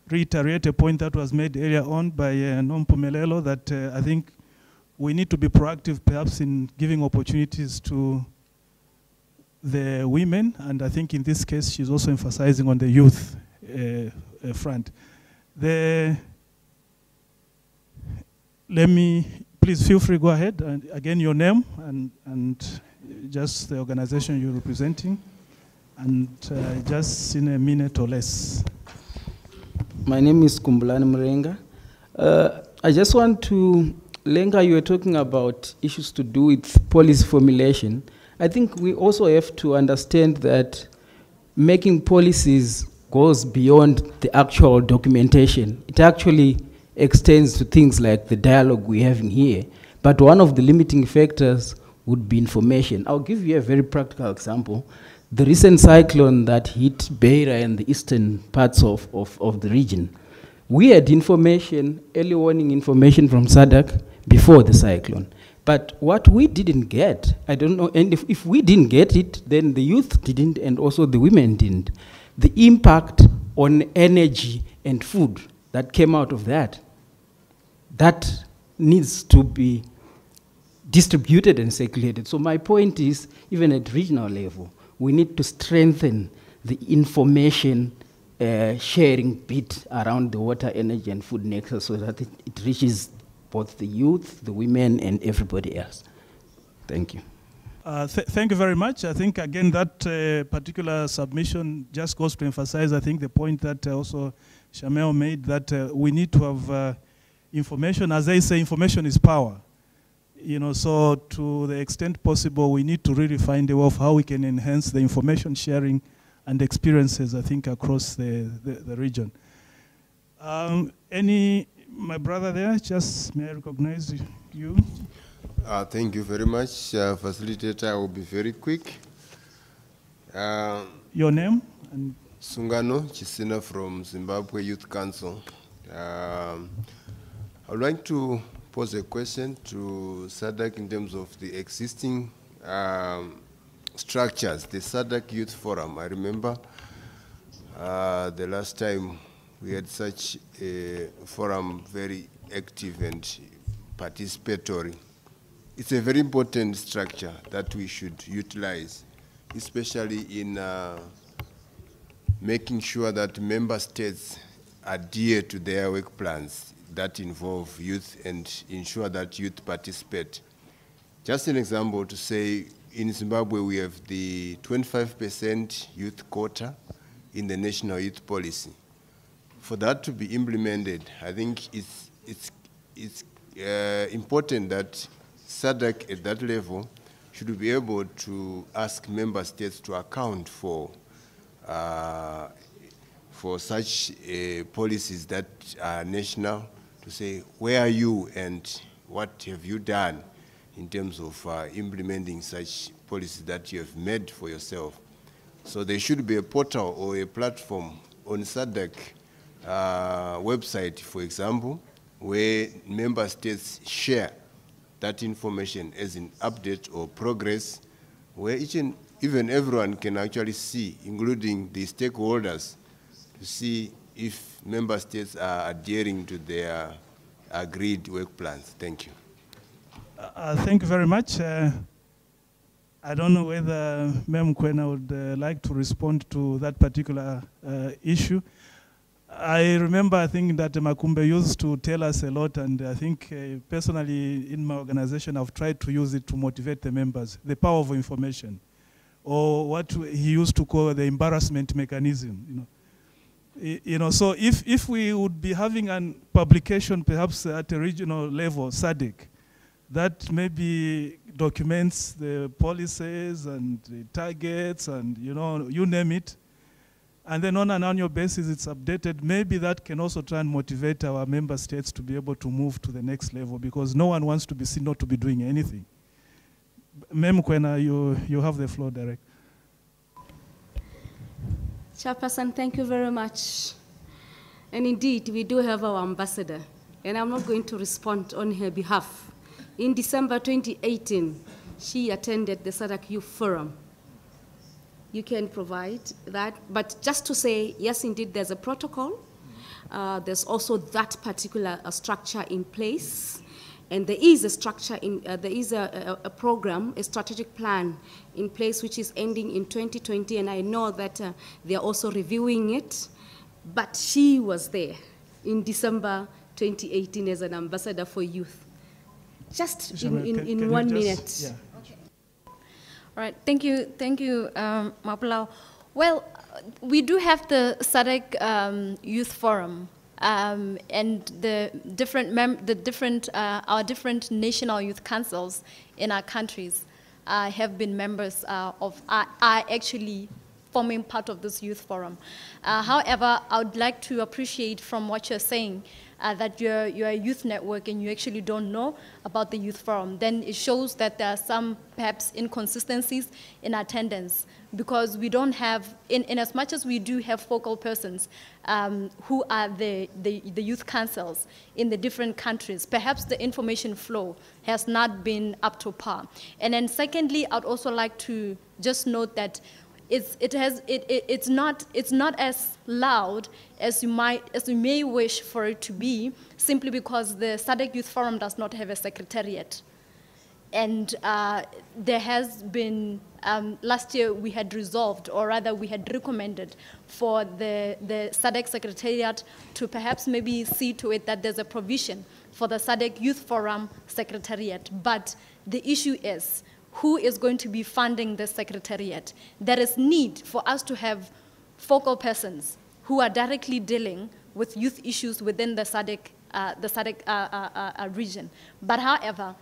S2: reiterate a point that was made earlier on by Nompumelelo, that I think we need to be proactive perhaps in giving opportunities to the women, and I think in this case she's also emphasizing on the youth front. Please feel free, go ahead, and again your name and just the organization you're representing, and just in a minute or less.
S11: My name is Kumbulani Mrenga. I just want to, Lenga, you were talking about issues to do with policy formulation. I think we also have to understand that making policies goes beyond the actual documentation. It actually extends to things like the dialogue we're having here. But one of the limiting factors would be information. I'll give you a very practical example. The recent cyclone that hit Beira and the eastern parts of the region, we had information, early warning information from SADC before the cyclone. But what we didn't get, I don't know, and if we didn't get it, then the youth didn't, and also the women didn't. The impact on energy and food that came out of that needs to be distributed and circulated. So my point is, even at regional level, we need to strengthen the information sharing bit around the water, energy, and food nexus so that it reaches both the youth, the women, and everybody else. Thank you.
S2: Thank you very much. I think, again, that particular submission just goes to emphasize, I think, the point that also Shamel made, that we need to have information. As they say, information is power. You know, so to the extent possible, we need to really find a way of how we can enhance the information sharing and experiences, I think, across the region. My brother there, just may I recognize you?
S12: Thank you very much, facilitator. I will be very quick.
S2: Your name? And
S12: Sungano Chisina from Zimbabwe Youth Council. I would like to pose a question to SADC in terms of the existing structures, the SADC Youth Forum. I remember the last time we had such a forum, very active and participatory. It's a very important structure that we should utilize, especially in making sure that member states adhere to their work plans that involve youth and ensure that youth participate. Just an example to say, in Zimbabwe we have the 25% youth quota in the national youth policy. For that to be implemented, I think it's important that SADC at that level should be able to ask member states to account for such policies that are national, to say, where are you and what have you done in terms of implementing such policies that you have made for yourself. So there should be a portal or a platform on SADC website, for example, where member states share that information as an update or progress, where even everyone can actually see, including the stakeholders, to see if member states are adhering to their agreed work plans. Thank you.
S2: Thank you very much. I don't know whether Mem Kwena would like to respond to that particular issue. I remember, I think, that Makumbe used to tell us a lot, and I think personally in my organization I've tried to use it to motivate the members, the power of information, or what he used to call the embarrassment mechanism. So if we would be having a publication perhaps at a regional level, SADC, that maybe documents the policies and the targets and you name it, and then on an annual basis it's updated, maybe that can also try and motivate our member states to be able to move to the next level, because no one wants to be seen not to be doing anything. Mem Kwena, you have the floor, Derek.
S13: Chairperson, thank you very much. And indeed, we do have our ambassador, and I'm not going to respond on her behalf. In December 2018, she attended the SADC Youth Forum. You can provide that, but just to say, yes, indeed, there's a protocol. There's also that particular structure in place, and there is a structure there is a program, a strategic plan in place, which is ending in 2020, and I know that they're also reviewing it. But she was there in December 2018 as an ambassador for youth. Just in 1 minute.
S2: Yeah.
S4: All right, thank you, Mapulao. Well, we do have the SADC Youth Forum, and our different national youth councils in our countries have been members are actually forming part of this youth forum. However, I would like to appreciate from what you're saying that you're a youth network and you actually don't know about the youth forum. Then it shows that there are some perhaps inconsistencies in attendance, because we don't have, in as much as we do have focal persons who are the youth councils in the different countries, perhaps the information flow has not been up to par. And then secondly, I'd also like to just note that it's not as loud as you may wish for it to be, simply because the SADC Youth Forum does not have a secretariat. And there has been, last year we had resolved, or rather we had recommended for the SADC Secretariat to perhaps maybe see to it that there's a provision for the SADC Youth Forum Secretariat. But the issue is, who is going to be funding the secretariat? There is need for us to have focal persons who are directly dealing with youth issues within the SADC region. But however,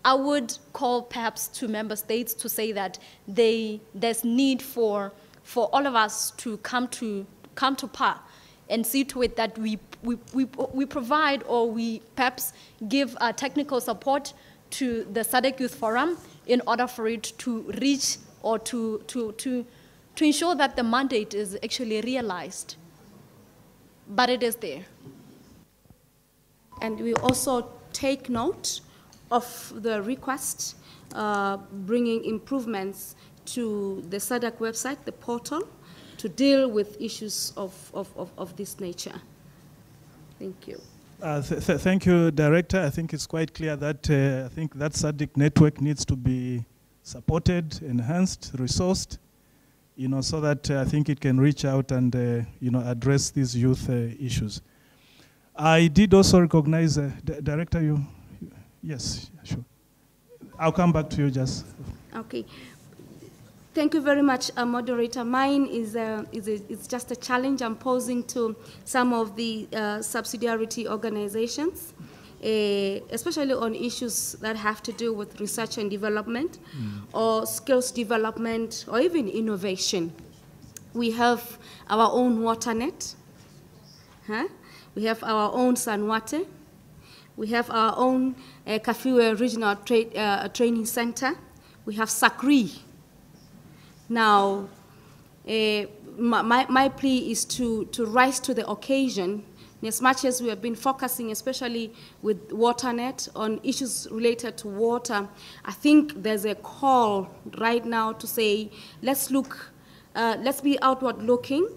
S4: I would call perhaps to member states to say that there's need for all of us to come to par and see to it that we provide, or we perhaps give technical support to the SADC Youth Forum in order for it to reach, or to ensure that the mandate is actually realized. But it is there.
S13: And we also take note of the request bringing improvements to the SADC website, the portal, to deal with issues of this nature. Thank you.
S2: Thank you, Director. I think it's quite clear that I think that SADC network needs to be supported, enhanced, resourced, so that I think it can reach out and address these youth issues. I did also recognize, Director, yes, sure. I'll come back to you just.
S13: Okay. Thank you very much, Moderator. Mine is just a challenge I'm posing to some of the subsidiarity organizations, especially on issues that have to do with research and development, or skills development, or even innovation. We have our own WaterNet. We have our own Sanwate. We have our own Kafiwe Regional Training Center. We have SACRI. Now, my plea is to rise to the occasion, as much as we have been focusing, especially with WaterNet, on issues related to water. I think there's a call right now to say, let's be outward looking,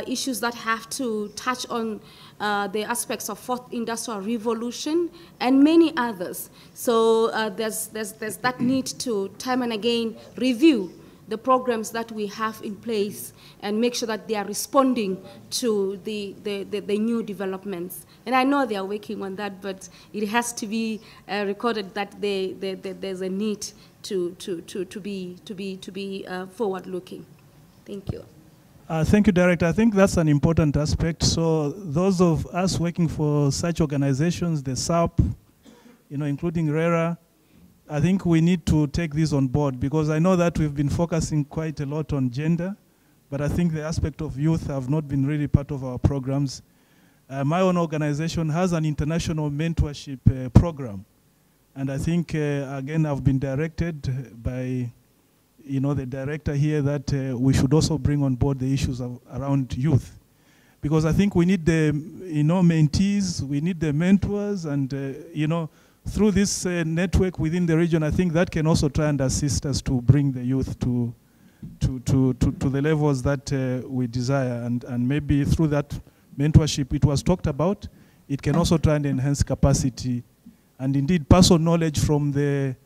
S13: issues that have to touch on the aspects of fourth industrial revolution and many others. So there's that need to time and again review the programs that we have in place and make sure that they are responding to the new developments. And I know they are working on that, but it has to be recorded that there's a need to be forward-looking. Thank you.
S2: Thank you, Director. I think that's an important aspect. So those of us working for such organizations, the SAP, including RERA, I think we need to take this on board, because I know that we've been focusing quite a lot on gender, but I think the aspect of youth have not been really part of our programs. My own organization has an international mentorship program. And I think, again, I've been directed by the director here that we should also bring on board the issues around youth. Because I think we need the mentees, we need the mentors, and through this network within the region, I think that can also try and assist us to bring the youth to the levels that we desire. And maybe through that mentorship it was talked about, it can also try and enhance capacity and indeed personal knowledge from the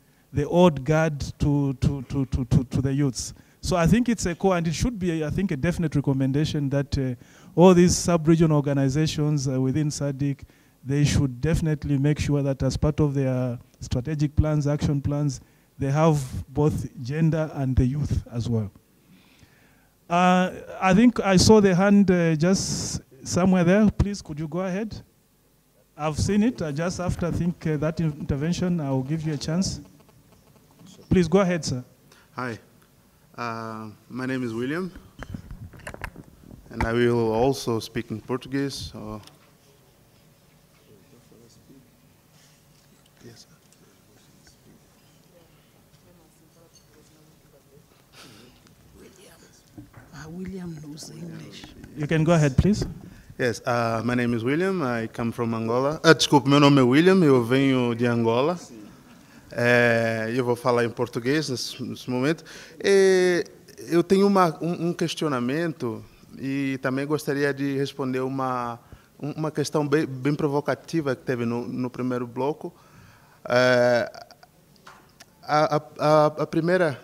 S2: old guard to the youths. So I think it's a core, and it should be, I think, a definite recommendation that all these sub-regional organizations within SADC, they should definitely make sure that as part of their strategic plans, action plans, they have both gender and the youth as well. I think I saw the hand just somewhere there. Please, could you go ahead? I've seen it. Just after, I think, that intervention, I'll give you a chance. Please go ahead, sir.
S14: Hi. My name is William, and I will also speak in Portuguese. Yes.
S15: William knows English.
S2: You can go ahead, please.
S14: Yes, my name is William. I come from Angola. Desculpe, meu nome é William, eu venho de Angola. Eu vou falar em português nesse momento. Eu tenho um questionamento e também gostaria de responder uma questão bem provocativa que teve no primeiro bloco. A primeira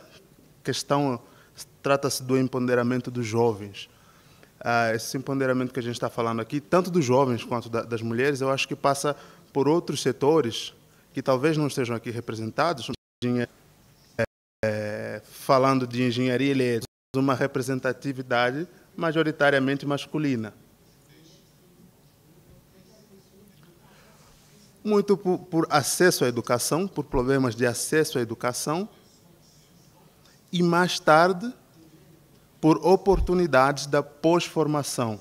S14: questão trata-se do empoderamento dos jovens. Esse empoderamento que a gente está falando aqui, tanto dos jovens quanto das mulheres, eu acho que passa por outros setores que talvez não estejam aqui representados. Falando de engenharia elétrica, uma representatividade majoritariamente masculina. Muito por acesso à educação, por problemas de acesso à educação, e mais tarde por oportunidades da pós-formação.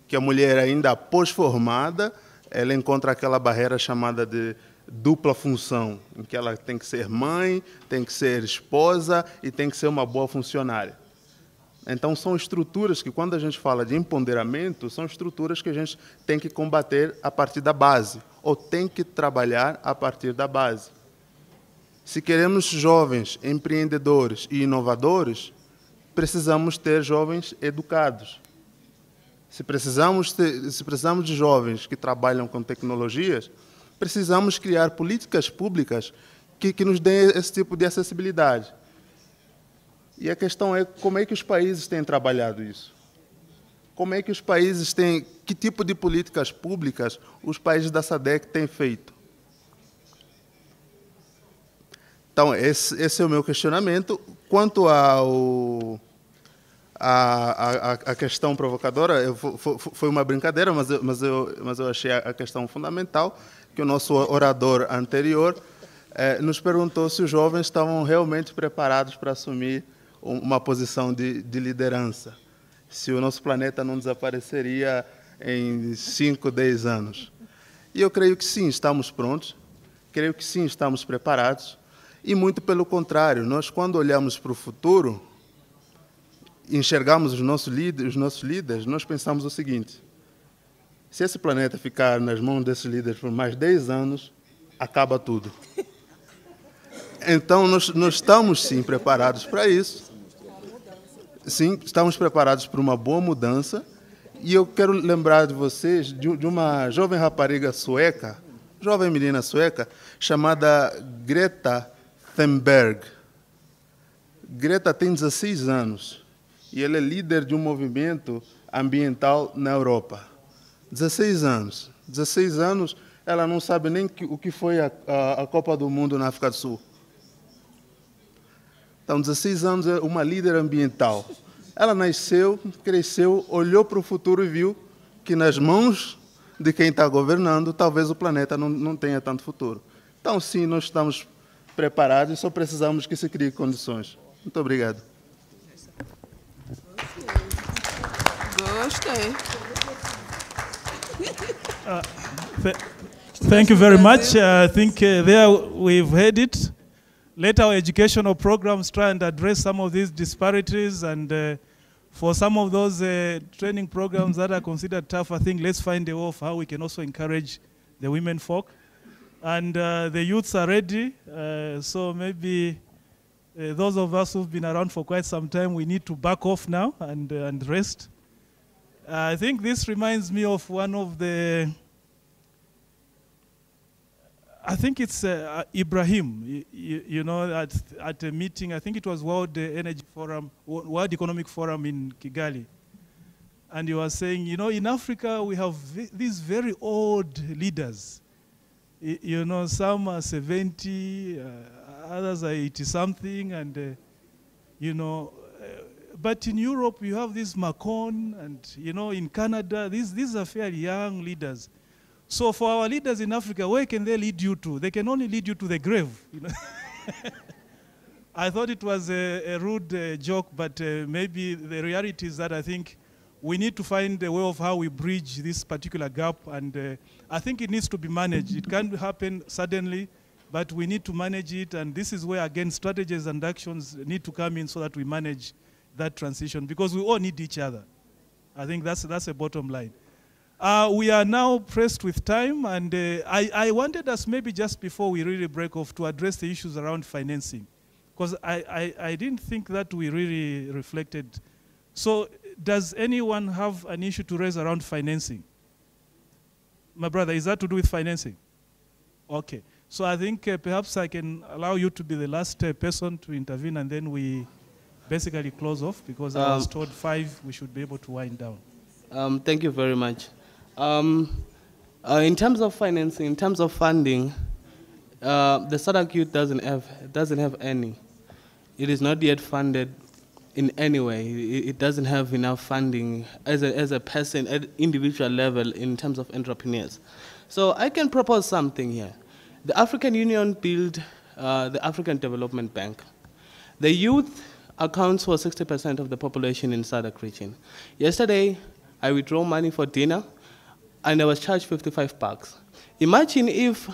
S14: Que a mulher ainda pós-formada, ela encontra aquela barreira chamada de dupla função, em que ela tem que ser mãe, tem que ser esposa e tem que ser uma boa funcionária. Então, são estruturas que, quando a gente fala de empoderamento, são estruturas que a gente tem que combater a partir da base, ou tem que trabalhar a partir da base. Se queremos jovens empreendedores e inovadores, precisamos ter jovens educados. Se precisamos de jovens que trabalham com tecnologias, precisamos criar políticas públicas que nos deem esse tipo de acessibilidade. E a questão é como é que os países têm trabalhado isso? Como é que os países têm, que tipo de políticas públicas os países da SADC têm feito? Então, esse é o meu questionamento. Quanto à questão provocadora, foi uma brincadeira, mas eu achei a questão fundamental, que o nosso orador anterior nos perguntou se os jovens estavam realmente preparados para assumir uma posição de liderança, se o nosso planeta não desapareceria em 5, 10 anos. E eu creio que sim, estamos prontos, creio que sim, estamos preparados, e muito pelo contrário, nós, quando olhamos para o futuro, enxergamos os nossos líderes, nós pensamos o seguinte: se esse planeta ficar nas mãos desses líderes por mais 10 anos, acaba tudo. Então, nós estamos, sim, preparados para isso. Sim, estamos preparados para uma boa mudança. E eu quero lembrar de vocês de uma jovem rapariga sueca, jovem menina sueca, chamada Greta Thunberg. Greta tem 16 anos e ela é líder de um movimento ambiental na Europa. 16 anos. 16 anos, ela não sabe nem o que foi a Copa do Mundo na África do Sul. Então, 16 anos é uma líder ambiental. Ela nasceu, cresceu, olhou para o futuro e viu que nas mãos de quem está governando, talvez o planeta não tenha tanto futuro. Então, sim, nós estamos preparados e só precisamos que se criem condições. Muito obrigado.
S10: Gostei.
S2: Thank you very much. I think there we've heard it. Let our educational programs try and address some of these disparities, and for some of those training programs that are considered tough, I think let's find a way of how we can also encourage the women folk. And the youths are ready, so maybe those of us who've been around for quite some time, we need to back off now and rest. I think this reminds me of one of the, I think it's Ibrahim, you know, at a meeting, I think it was World Energy Forum, World Economic Forum in Kigali. And he was saying, you know, in Africa, we have these very old leaders. You know, some are 70, others are 80-something, and, you know, but in Europe, you have this Macron, and, you know, in Canada, these are fairly young leaders. So for our leaders in Africa, where can they lead you to? They can only lead you to the grave. You know? I thought it was a rude joke, but maybe the reality is that I think we need to find a way of how we bridge this particular gap, and I think it needs to be managed. It can't happen suddenly, but we need to manage it, and this is where, again, strategies and actions need to come in so that we manage that transition, because we all need each other. I think that's a bottom line. We are now pressed with time, and I wanted us maybe just before we really break off to address the issues around financing, because I didn't think that we really reflected. So does anyone have an issue to raise around financing? My brother, is that to do with financing? Okay. So I think perhaps I can allow you to be the last person to intervene, and then we basically close off, because I was told 5 we should be able to wind down.
S11: Thank you very much. In terms of financing, in terms of funding, the SADC youth doesn't have any. It is not yet funded in any way. It doesn't have enough funding as a person at individual level in terms of entrepreneurs. So I can propose something here. The African Union built the African Development Bank. The youth accounts for 60% of the population in SADC region. Yesterday, I withdrew money for dinner, and I was charged 55 bucks. Imagine if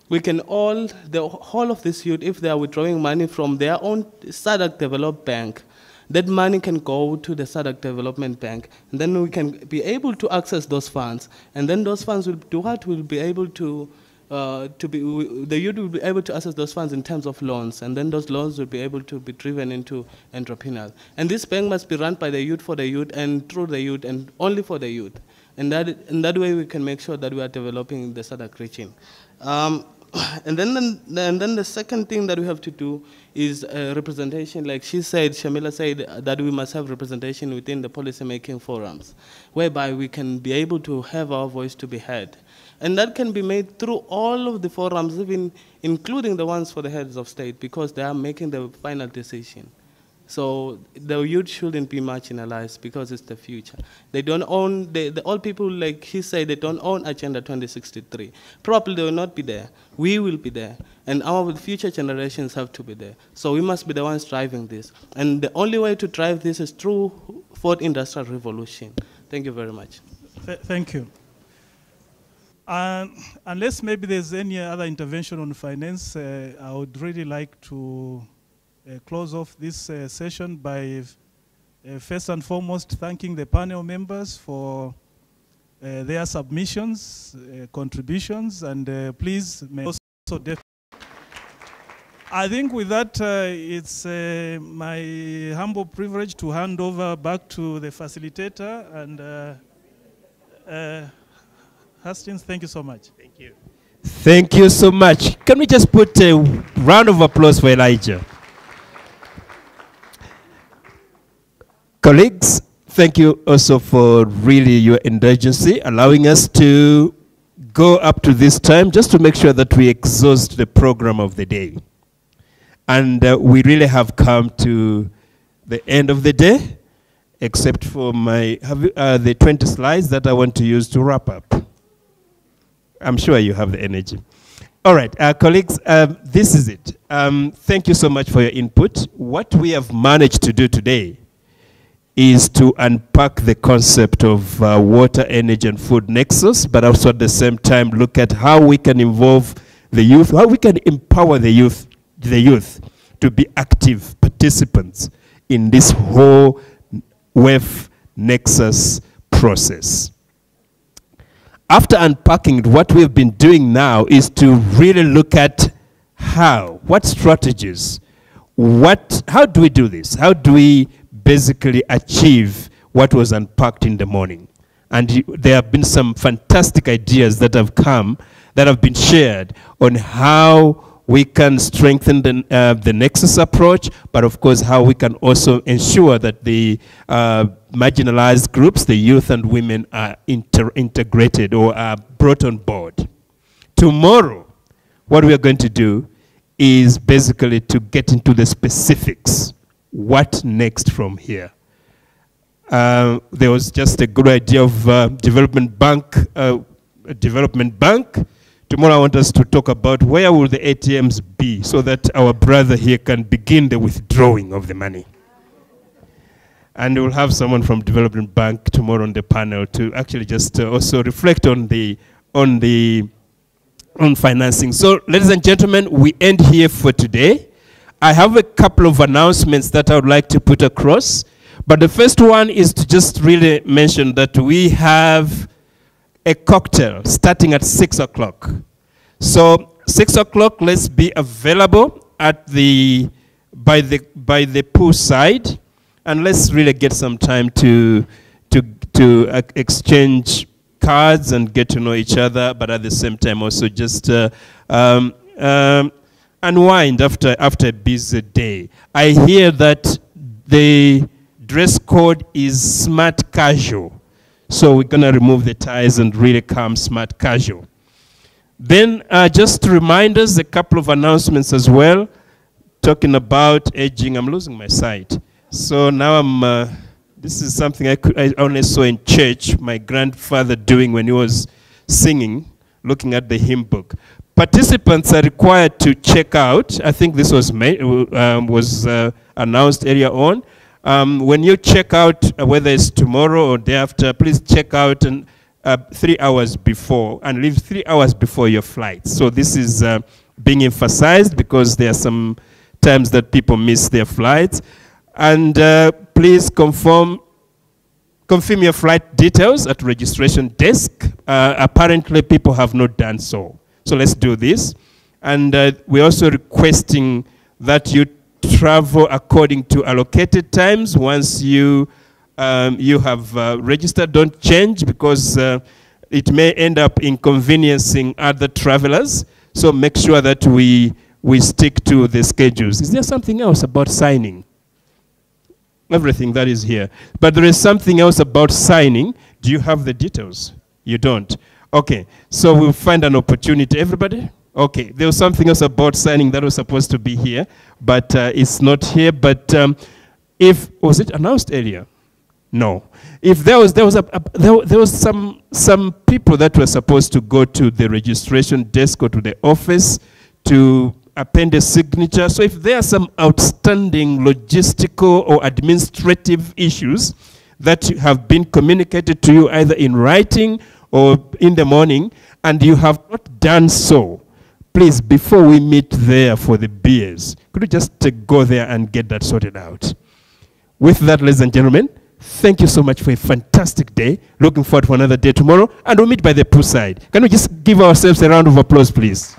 S11: we can all, the whole of this youth, if they are withdrawing money from their own SADC Development Bank, that money can go to the SADC Development Bank, and then we can be able to access those funds, and then those funds will do what? We'll be able to the youth will be able to access those funds in terms of loans, and then those loans will be able to be driven into entrepreneurs. And this bank must be run by the youth, for the youth, and through the youth, and only for the youth. And that way we can make sure that we are developing the SADC region. And then the second thing that we have to do is representation. Like Shamila said, that we must have representation within the policy-making forums, whereby we can be able to have our voice to be heard. And that can be made through all of the forums, even including the ones for the heads of state, because they are making the final decision. So the youth shouldn't be marginalized, because it's the future. They don't own, the old people, like he said, they don't own Agenda 2063. Probably they will not be there. We will be there. And our future generations have to be there. So we must be the ones driving this. And the only way to drive this is through fourth industrial revolution. Thank you very much.
S2: Thank you. Unless maybe there's any other intervention on finance, I would really like to close off this session by first and foremost thanking the panel members for their submissions, contributions, and please may also I think with that, it's my humble privilege to hand over back to the facilitator, and Hastings, thank you so much.
S1: Thank you. Thank you so much. Can we just put a round of applause for Elijah? Colleagues, thank you also for really your indulgence, allowing us to go up to this time just to make sure that we exhaust the program of the day. And we really have come to the end of the day, except for the 20 slides that I want to use to wrap up. I'm sure you have the energy. All right, colleagues, this is it. Thank you so much for your input. What we have managed to do today is to unpack the concept of water, energy, and food nexus, but also at the same time look at how we can involve the youth, how we can empower the youth to be active participants in this whole WEF nexus process. After unpacking it, what we've been doing now is to really look at what strategies, how do we do this? How do we basically achieve what was unpacked in the morning? And there have been some fantastic ideas that have come, that have been shared on how we can strengthen the Nexus approach, but of course how we can also ensure that the marginalized groups, the youth and women, are integrated or are brought on board. Tomorrow, what we are going to do is basically to get into the specifics. What next from here? There was just a good idea of development bank. Tomorrow I want us to talk about where will the ATMs be so that our brother here can begin the withdrawing of the money. And we'll have someone from Development Bank tomorrow on the panel to actually just also reflect on financing. So, ladies and gentlemen, we end here for today. I have a couple of announcements that I would like to put across. But the first one is to just really mention that we have a cocktail starting at 6 o'clock. So 6 o'clock, let's be available at by the pool side, and let's really get some time to exchange cards and get to know each other, but at the same time also just unwind after a busy day. I hear that the dress code is smart casual. So we're going to remove the ties and really come smart casual. Then just to remind us, a couple of announcements as well, talking about aging. I'm losing my sight. So now this is something I only saw in church, my grandfather doing when he was singing, looking at the hymn book. Participants are required to check out. I think this was announced earlier on. When you check out, whether it's tomorrow or day after, please check out 3 hours before and leave 3 hours before your flight. So this is being emphasized because there are some times that people miss their flights. And please confirm your flight details at registration desk. Apparently, people have not done so. So let's do this. And we're also requesting that you travel according to allocated times. Once you have registered, don't change because it may end up inconveniencing other travelers. So make sure that we stick to the schedules. Is there something else about signing? Everything that is here. But there is something else about signing. Do you have the details? You don't. Okay, so we'll find an opportunity. Everybody? Okay, there was something else about signing that was supposed to be here, but it's not here. But was it announced earlier? No. If there was some people that were supposed to go to the registration desk or to the office to append a signature. So if there are some outstanding logistical or administrative issues that have been communicated to you either in writing or in the morning, and you have not done so, please, before we meet there for the beers, could you just go there and get that sorted out? With that, ladies and gentlemen, thank you so much for a fantastic day. Looking forward to another day tomorrow, and we'll meet by the poolside. Can we just give ourselves a round of applause, please?